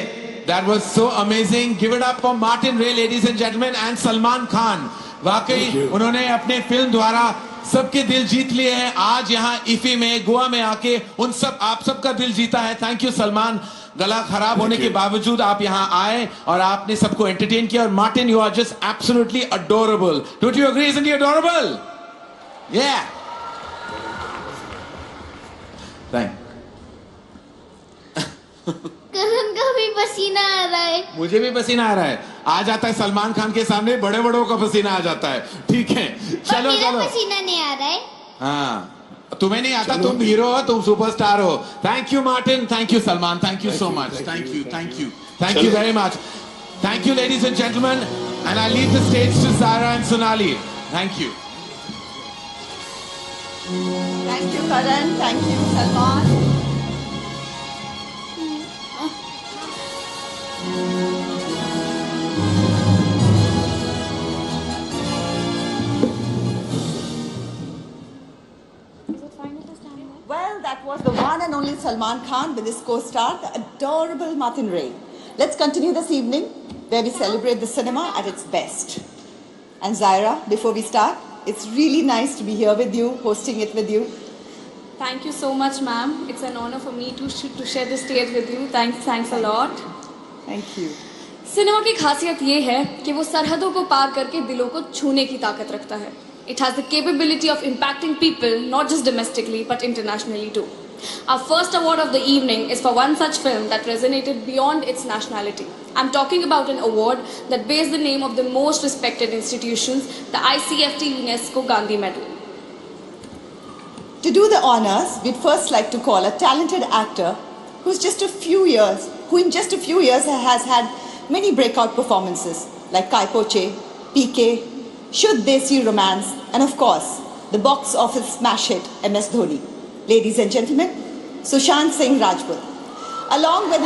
that was so amazing. Give it up for Martin Ray, ladies and gentlemen, and Salman Khan. वाकई उन्होंने अपने फिल्म द्वारा सबके दिल जीत लिए हैं। आज यहाँ इफी में, गोवा में आके आप सबका दिल जीता है। थैंक यू सलमान, गला खराब होने के बावजूद आप यहाँ आए और आपने सबको एंटरटेन किया। और Martin, you are just absolutely adorable. Don't you agree? Isn't he adorable? Yeah. Thank. Karan का भी पसीना आ रहा है। मुझे भी पसीना आ रहा है। आ जाता है सलमान खान के सामने, बड़े बड़ों का पसीना आ जाता है। ठीक है, चलो मेरा चलो। पसीना नहीं आ रहा है। हाँ, तुम्हें नहीं आता, तुम हीरो हो, तुम सुपरस्टार हो। Thank you Martin, thank you Salman, thank you so much, thank you, thank you, thank you very much. Thank you ladies and gentleman, and I leave the stage to Sara and Sonali. Thank you. Thank you Karan, thank you Salman. Well, that was the one and only Salman Khan with his co-star, the adorable Martin Ray. Let's continue this evening where we celebrate the cinema at its best. And Zaira, before we start, it's really nice to be here with you, hosting it with you. Thank you so much, ma'am. It's an honor for me to share the stage with you. Thanks a lot. Thank you. Cinema की खासियत ये है कि वो सरहदों को पार करके दिलों को छूने की ताकत रखता है. It has the capability of impacting people not just domestically but internationally too. Our first award of the evening is for one such film that resonated beyond its nationality. I'm talking about an award that bears the name of the most respected institutions, the ICFT UNESCO Gandhi Medal. To do the honors, we'd first like to call a talented actor who in just a few years has had many breakout performances like Kai Po Che, PK, Shuddh Desi Romance, and of course, the box office smash hit MS Dhoni. Ladies and gentlemen, Sushant Singh Rajput. Along with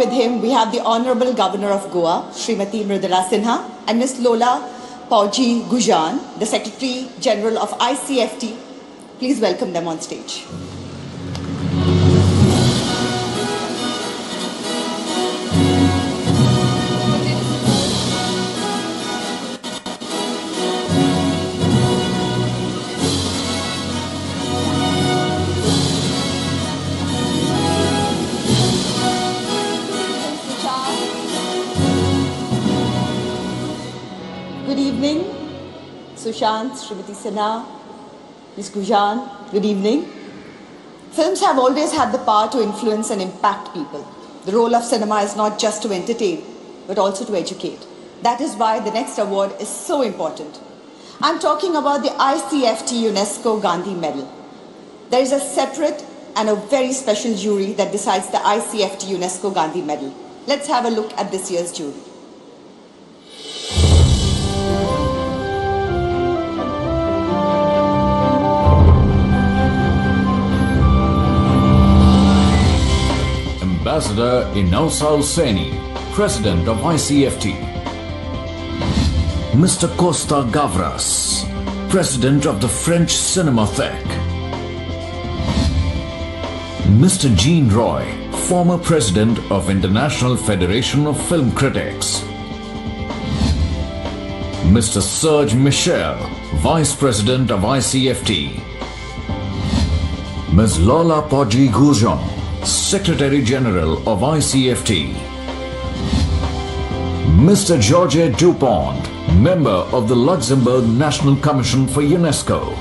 him, we have the Honorable Governor of Goa, Srimati Mridula Sinha, and Ms. Lola Pauji Gujan, the Secretary General of ICFT. Please welcome them on stage. Good evening, Sushant, Srimati Sinha, Ms. Gujan, good evening. Films have always had the power to influence and impact people. The role of cinema is not just to entertain, but also to educate. That is why the next award is so important. I'm talking about the ICFT UNESCO Gandhi Medal. There is a separate and a very special jury that decides the ICFT UNESCO Gandhi Medal. Let's have a look at this year's jury. Ambassador Inausa Hussaini, President of ICFT. Mr. Costa Gavras, President of the French Cinematheque. Mr. Jean Roy, former President of International Federation of Film Critics. Mr. Serge Michel, Vice President of ICFT. Ms. Lola Pauji Gujan, Secretary General of ICFT. Mr. Georges Dupont, Member of the Luxembourg National Commission for UNESCO.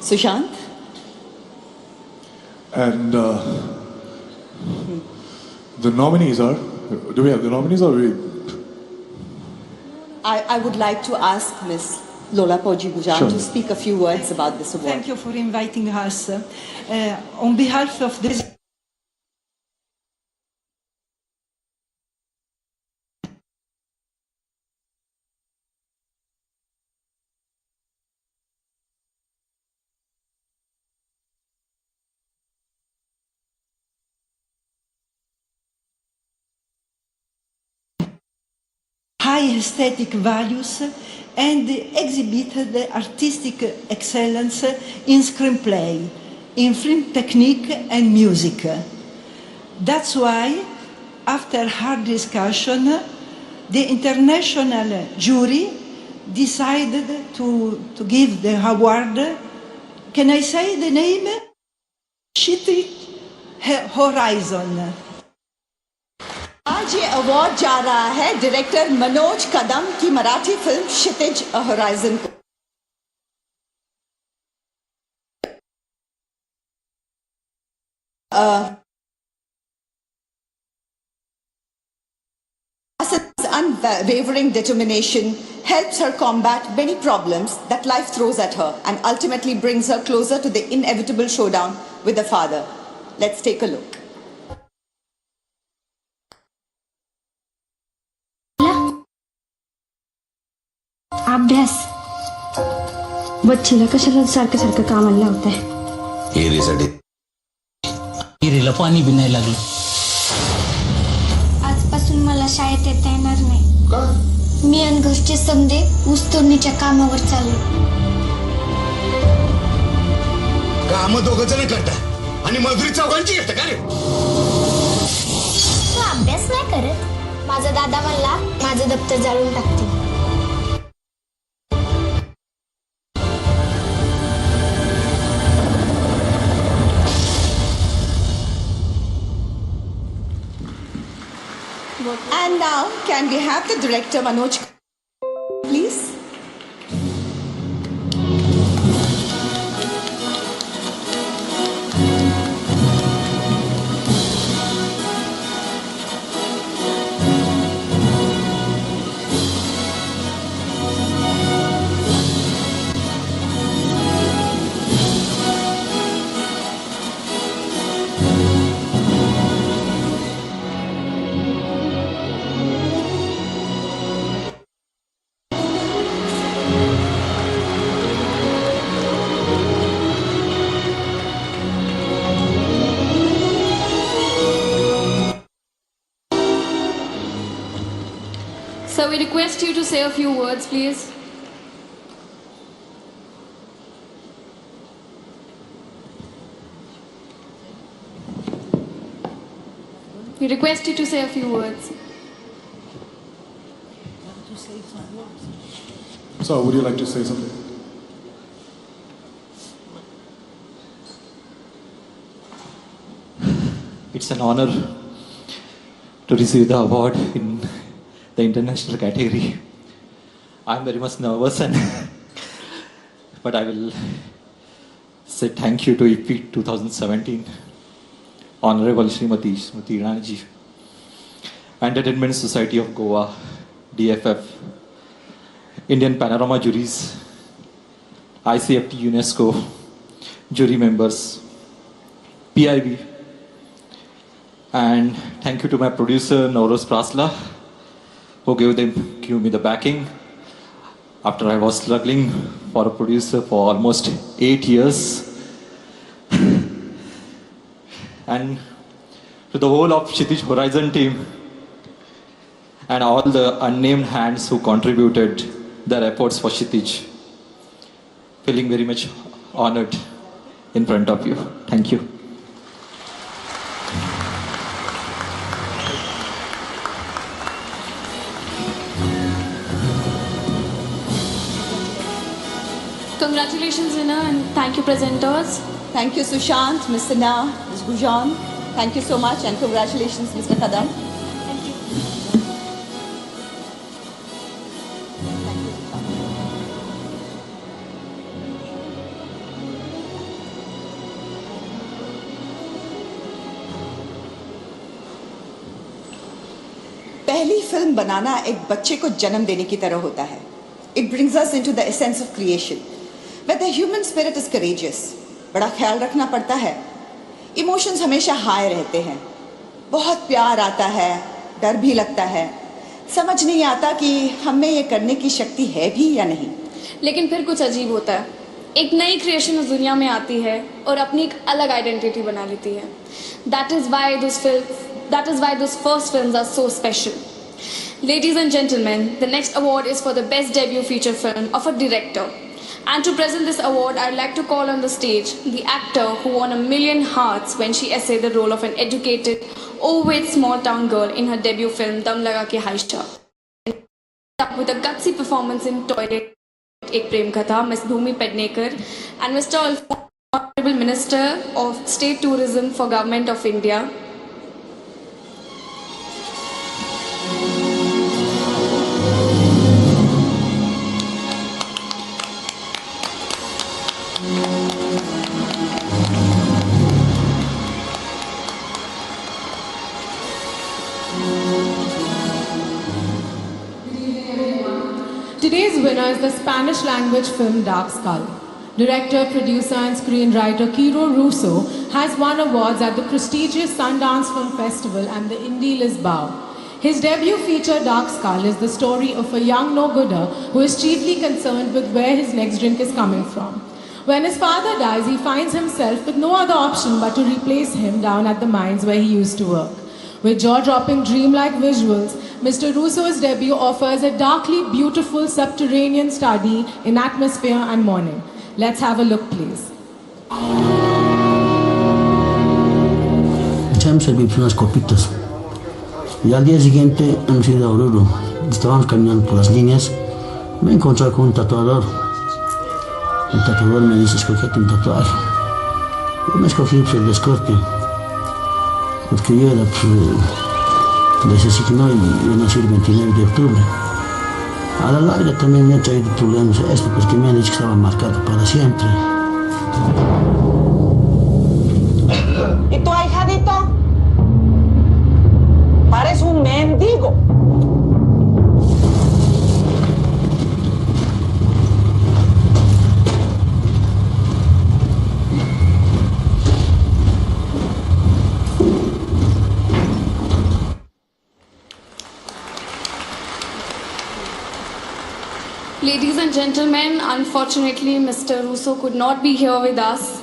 Sushant? And the nominees are, do we have the nominees or I would like to ask Ms. Lola Pauji Gujan to speak a few words about this award. Thank you for inviting us. On behalf of this high aesthetic values and exhibited artistic excellence in screenplay, in film technique and music. That's why, after hard discussion, the international jury decided to give the award. Can I say the name? Kshitij Horizon. आज ये award जा रहा है director Manoj कदम की Marathi film क्षितिज horizon को. Hassan's unwavering determination helps her combat many problems that life throws at her and ultimately brings her closer to the inevitable showdown with her father. Let's take a look. अभ्यास बच्चीला कशाला सारखं सारखं कामाला लावताय. हिरीला पाणी B नाही लागलं. आजपासून उद्यापासून मला शाळेत येता येणार नाही. मी आणि घरचे समजे ऊसतोडणीच्या कामावर चाललो. काम दोघं जण करता आणि मजुरी चौघांची घेता का रे? तू अभ्यास नाही करत? माझा दादा म्हणला माझं दप्तर जाळून टाकते. And now, can we have the director Manoj, please? So we request you to say a few words, please. We request you to say a few words. So, would you like to say something? It's an honor to receive the award in the international category. I'm very much nervous, but I will say thank you to IFFI 2017, Honorable Srimati Smriti Irani ji, Entertainment Society of Goa, DFF, Indian Panorama juries, ICFT UNESCO jury members, PIB, and thank you to my producer Nauroz Prasla, who gave me the backing after I was struggling for a producer for almost 8 years. And to the whole of Kshitij Horizon team and all the unnamed hands who contributed their efforts for Kshitij. Feeling very much honored in front of you. Thank you. Congratulations, winner, and thank you, presenters. Thank you, Sushant, Ms. Sinha, Ms. Gujan. Thank you so much, and congratulations, Mr. Kadam. Thank you. पहली film बनाना एक बच्चे को जन्म देने की तरह होता है. It brings us into the essence of creation, where the human spirit is courageous. बड़ा ख्याल रखना पड़ता है. Emotions हमेशा हाई रहते हैं. बहुत प्यार आता है, डर भी लगता है. समझ नहीं आता कि हमें ये करने की शक्ति है भी या नहीं. लेकिन फिर कुछ अजीब होता है. एक नई क्रिएशन उस दुनिया में आती है और अपनी एक अलग आइडेंटिटी बना लेती है. That is why those first films are so special. Ladies and gentlemen, the next award is for the best debut feature film of a director. And to present this award, I'd like to call on the stage the actor who won 1 million hearts when she essayed the role of an educated, overweight small town girl in her debut film Dum Laga Ke Haisha. With a gutsy performance in Toilet Ek Prem Katha, Ms. Bhumi Pednekar, and Mr. Honorable Minister of State Tourism for Government of India. Today's winner is the Spanish language film Dark Skull. Director, producer and screenwriter Kiro Russo has won awards at the prestigious Sundance Film Festival and the Indie Lisboa. His debut feature Dark Skull is the story of a young no-gooder who is chiefly concerned with where his next drink is coming from. When his father dies, he finds himself with no other option but to replace him down at the mines where he used to work. With jaw-dropping dreamlike visuals, Mr. Russo's debut offers a darkly beautiful subterranean study in atmosphere and mourning. Let's have a look, please. Echamos servir unas copitas. Y al día siguiente hemos ido a Oruro. Estábamos caminando por las líneas. Me he encontrado con un tatuador. El tatuador me dice, escogete un tatuaje. Yo me escogí el de Scorpio. Porque yo era desasignado y yo nací el 29 de octubre. A la larga también me ha traído problemas esto, porque me han dicho que estaba marcado para siempre. ¿Y tu ahijadito? Parece un mendigo. Ladies and gentlemen, unfortunately, Mr. Russo could not be here with us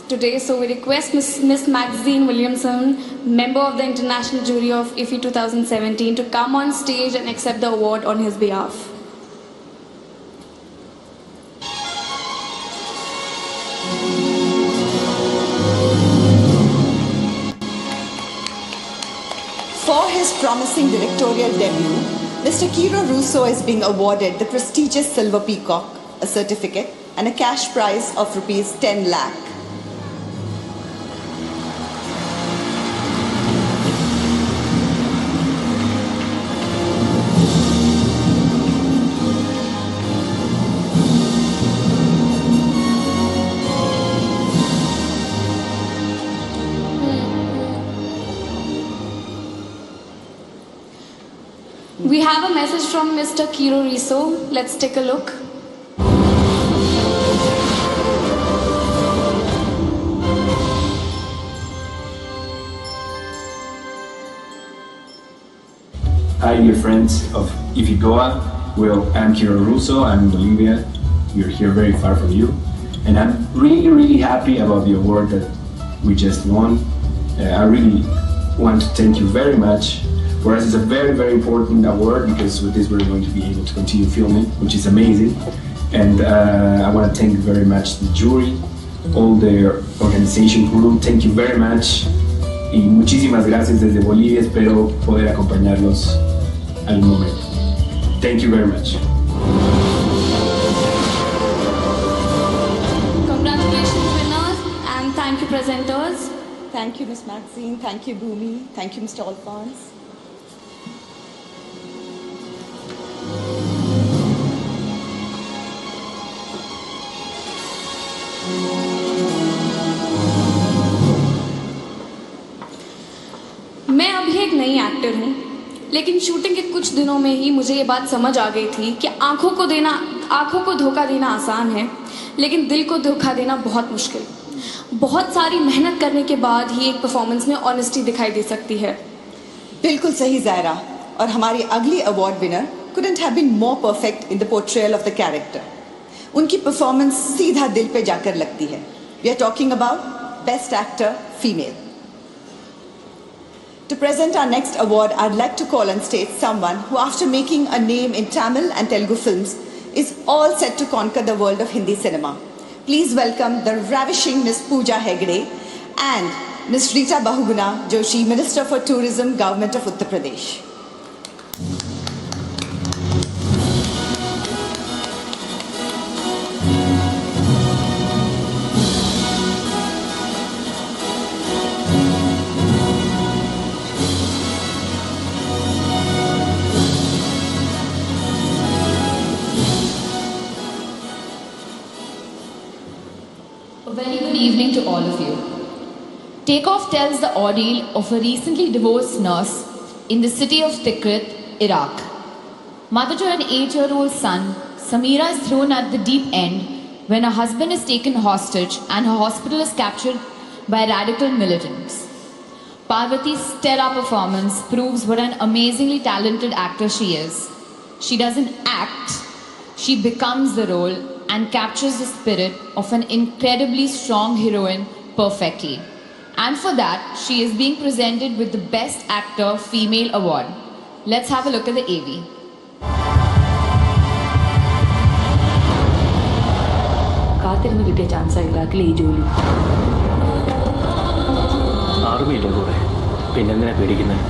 today, so we request Miss Maxine Williamson, member of the International Jury of IFFI 2017, to come on stage and accept the award on his behalf. For his promising directorial debut, Mr. Kiro Russo is being awarded the prestigious Silver Peacock, a certificate, and a cash prize of rupees 10 lakh. We have a message from Mr. Kiro Russo. Let's take a look. Hi dear friends of IFFI Goa. Well, I'm Kiro Russo, I'm in Bolivia. We're here very far from you. And I'm really happy about the award that we just won. I really want to thank you very much. For us, it's a very important award because with this we're going to be able to continue filming, which is amazing. And I want to thank very much the jury, all the organization crew. Thank you very much. Y muchísimas gracias desde Bolivia. Espero poder acompañarlos algún momento. Thank you very much. Congratulations, winners, and thank you, presenters. Thank you, Ms. Maxine. Thank you, Bhumi. Thank you, Mr. Alphonse. मैं अभी एक नई actor हूँ, लेकिन shooting के कुछ दिनों में ही मुझे ये बात समझ आ गई थी कि आंखों को धोखा देना आसान है, लेकिन दिल को धोखा देना बहुत मुश्किल। बहुत सारी मेहनत करने के बाद ही एक परफॉर्मेंस में ऑनेस्टी दिखाई दे सकती है। बिल्कुल सही ज़ायरा, और हमारी अगली award winner couldn't have been more perfect in the portrayal of the character. उनकी परफॉर्मेंस सीधा दिल पे जाकर लगती है। We are talking about Best Actor Female. To present our next award, I'd like to call on stage someone who, after making a name in Tamil and Telugu films, is all set to conquer the world of Hindi cinema. Please welcome the ravishing Miss Pooja Hegde and Miss Rita Bahuguna Joshi, Minister for Tourism, Government of Uttar Pradesh. Evening to all of you. Takeoff tells the ordeal of a recently divorced nurse in the city of Tikrit, Iraq. Mother to an 8-year-old son, Samira is thrown at the deep end when her husband is taken hostage and her hospital is captured by radical militants. Parvati's stellar performance proves what an amazingly talented actor she is. She doesn't act, she becomes the role and captures the spirit of an incredibly strong heroine perfectly. And for that, she is being presented with the Best Actor Female Award. Let's have a look at the AV. കാത്തിരുന്ന് കിട്ടിയ chance ഇറാഖിലെ ഈ ജോലി ആർമിയില്ലേ കൂടെ പിന്നെന്തിനാ പേടിക്കുന്നത്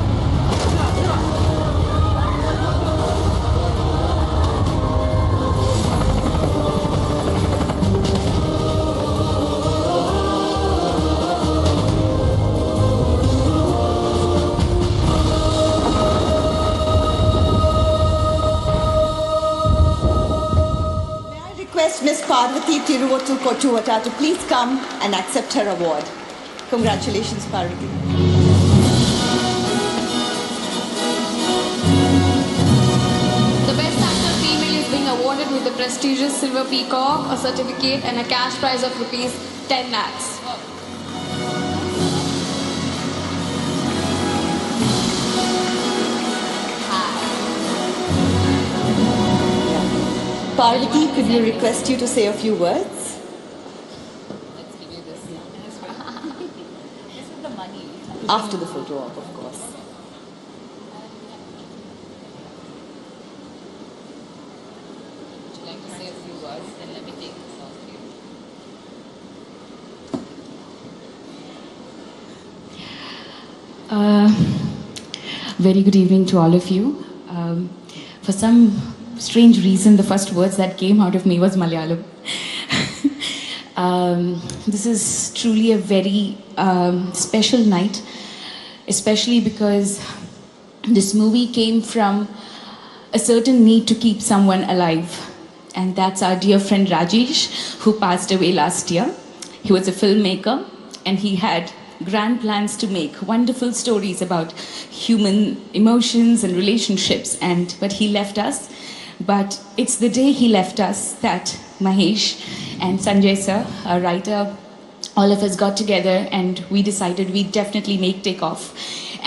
Miss Parvati Tiruvottu Kottuvata to please come and accept her award. Congratulations, Parvati. The Best Actor Female is being awarded with the prestigious Silver Peacock, a certificate and a cash prize of rupees 10 lakhs. Parvati, could we request you to say a few words? After the photo op, of course. Would you like to say a few words? Then let me take this off you. Very good evening to all of you. For some strange reason, the first words that came out of me was Malayalam. This is truly a very special night, especially because this movie came from a certain need to keep someone alive. And that's our dear friend Rajesh, who passed away last year. He was a filmmaker and he had grand plans to make wonderful stories about human emotions and relationships, but he left us. But it's the day he left us that Mahesh and Sanjay sir, our writer, all of us got together and we decided we'd definitely make Takeoff.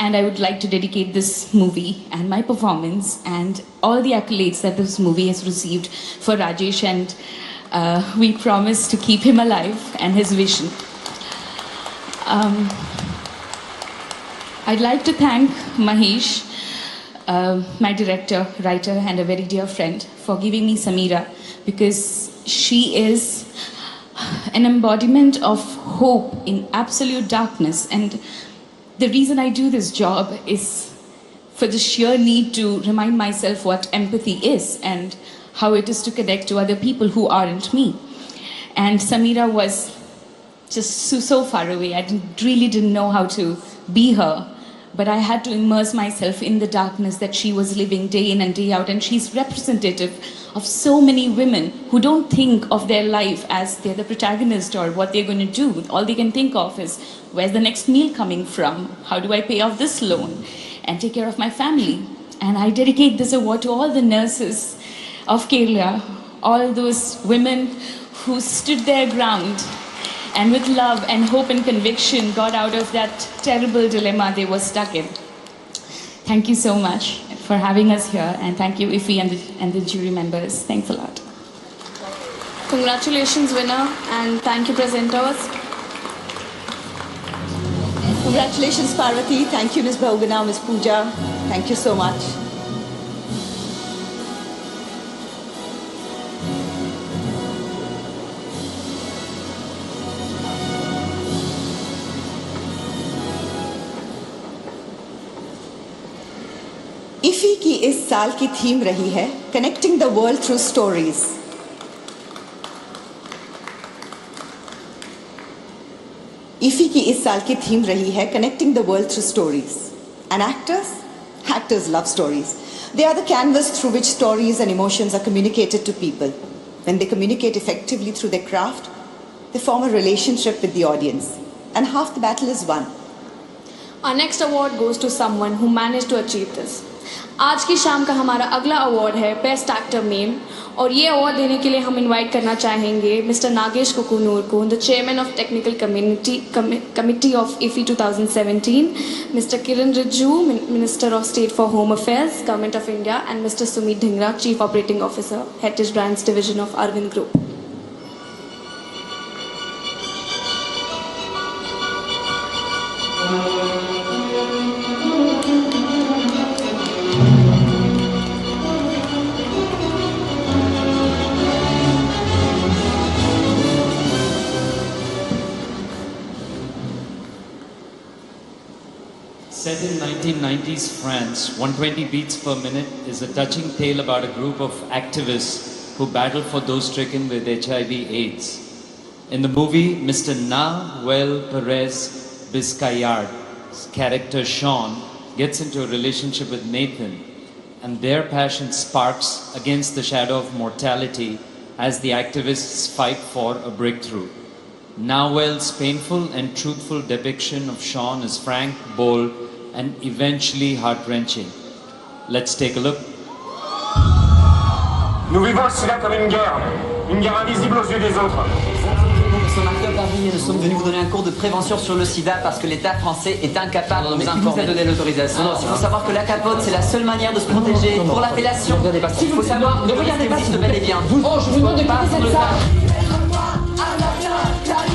And I would like to dedicate this movie and my performance and all the accolades that this movie has received for Rajesh, and we promise to keep him alive and his vision. I'd like to thank Mahesh, my director, writer, and a very dear friend, for giving me Sameera, because she is an embodiment of hope in absolute darkness. And the reason I do this job is for the sheer need to remind myself what empathy is and how it is to connect to other people who aren't me. And Sameera was just so far away. I really didn't know how to be her. But I had to immerse myself in the darkness that she was living day in and day out. And she's representative of so many women who don't think of their life as they're the protagonist or what they're going to do. All they can think of is, where's the next meal coming from? How do I pay off this loan and take care of my family? And I dedicate this award to all the nurses of Kerala, all those women who stood their ground and with love and hope and conviction got out of that terrible dilemma they were stuck in. Thank you so much for having us here, and thank you Iffy and the jury members. Thanks a lot. Congratulations, winner, and thank you, presenters. Congratulations, Parvati. Thank you, Ms. Bahugana, Ms. Pooja. Thank you so much. IFFI की इस साल की theme रही है connecting the world through stories. IFFI की इस साल की थीम रही है connecting the world through stories. And actors love stories. They are the canvas through which stories and emotions are communicated to people. When they communicate effectively through their craft, they form a relationship with the audience, and half the battle is won. Our next award goes to someone who managed to achieve this. आज की शाम का हमारा अगला award है best actor male, और ये award देने के लिए हम इनवाइट करना चाहेंगे मिस्टर नागेश कुकुनूर को, the chairman of technical committee of IFFI 2017, mister Kiren Rijiju, minister of state for home affairs, government of India, and mister Sumit Dhingra, chief operating officer, heritage brands division of Arvind group. 90s France, 120 beats per minute is a touching tale about a group of activists who battle for those stricken with HIV/AIDS. In the movie, Mr. Nahuel Perez Biscayar's character Sean gets into a relationship with Nathan, and their passion sparks against the shadow of mortality as the activists fight for a breakthrough. Nahuel's painful and truthful depiction of Sean is frank, bold, and eventually heart-wrenching. Let's take a look. Nous vivons cela comme une guerre invisible aux yeux des autres. Nous sommes Marc Paris et nous sommes venus vous donner un cours de prévention sur le sida parce que l'État français est incapable de nous informer. Qui vous a donné l'autorisation? Il faut savoir que la capote, c'est la seule manière de se protéger pour l'appellation. Il faut savoir, ne regardez pas, existe bel et bien. Oh, je vous demande de quitter cette salle.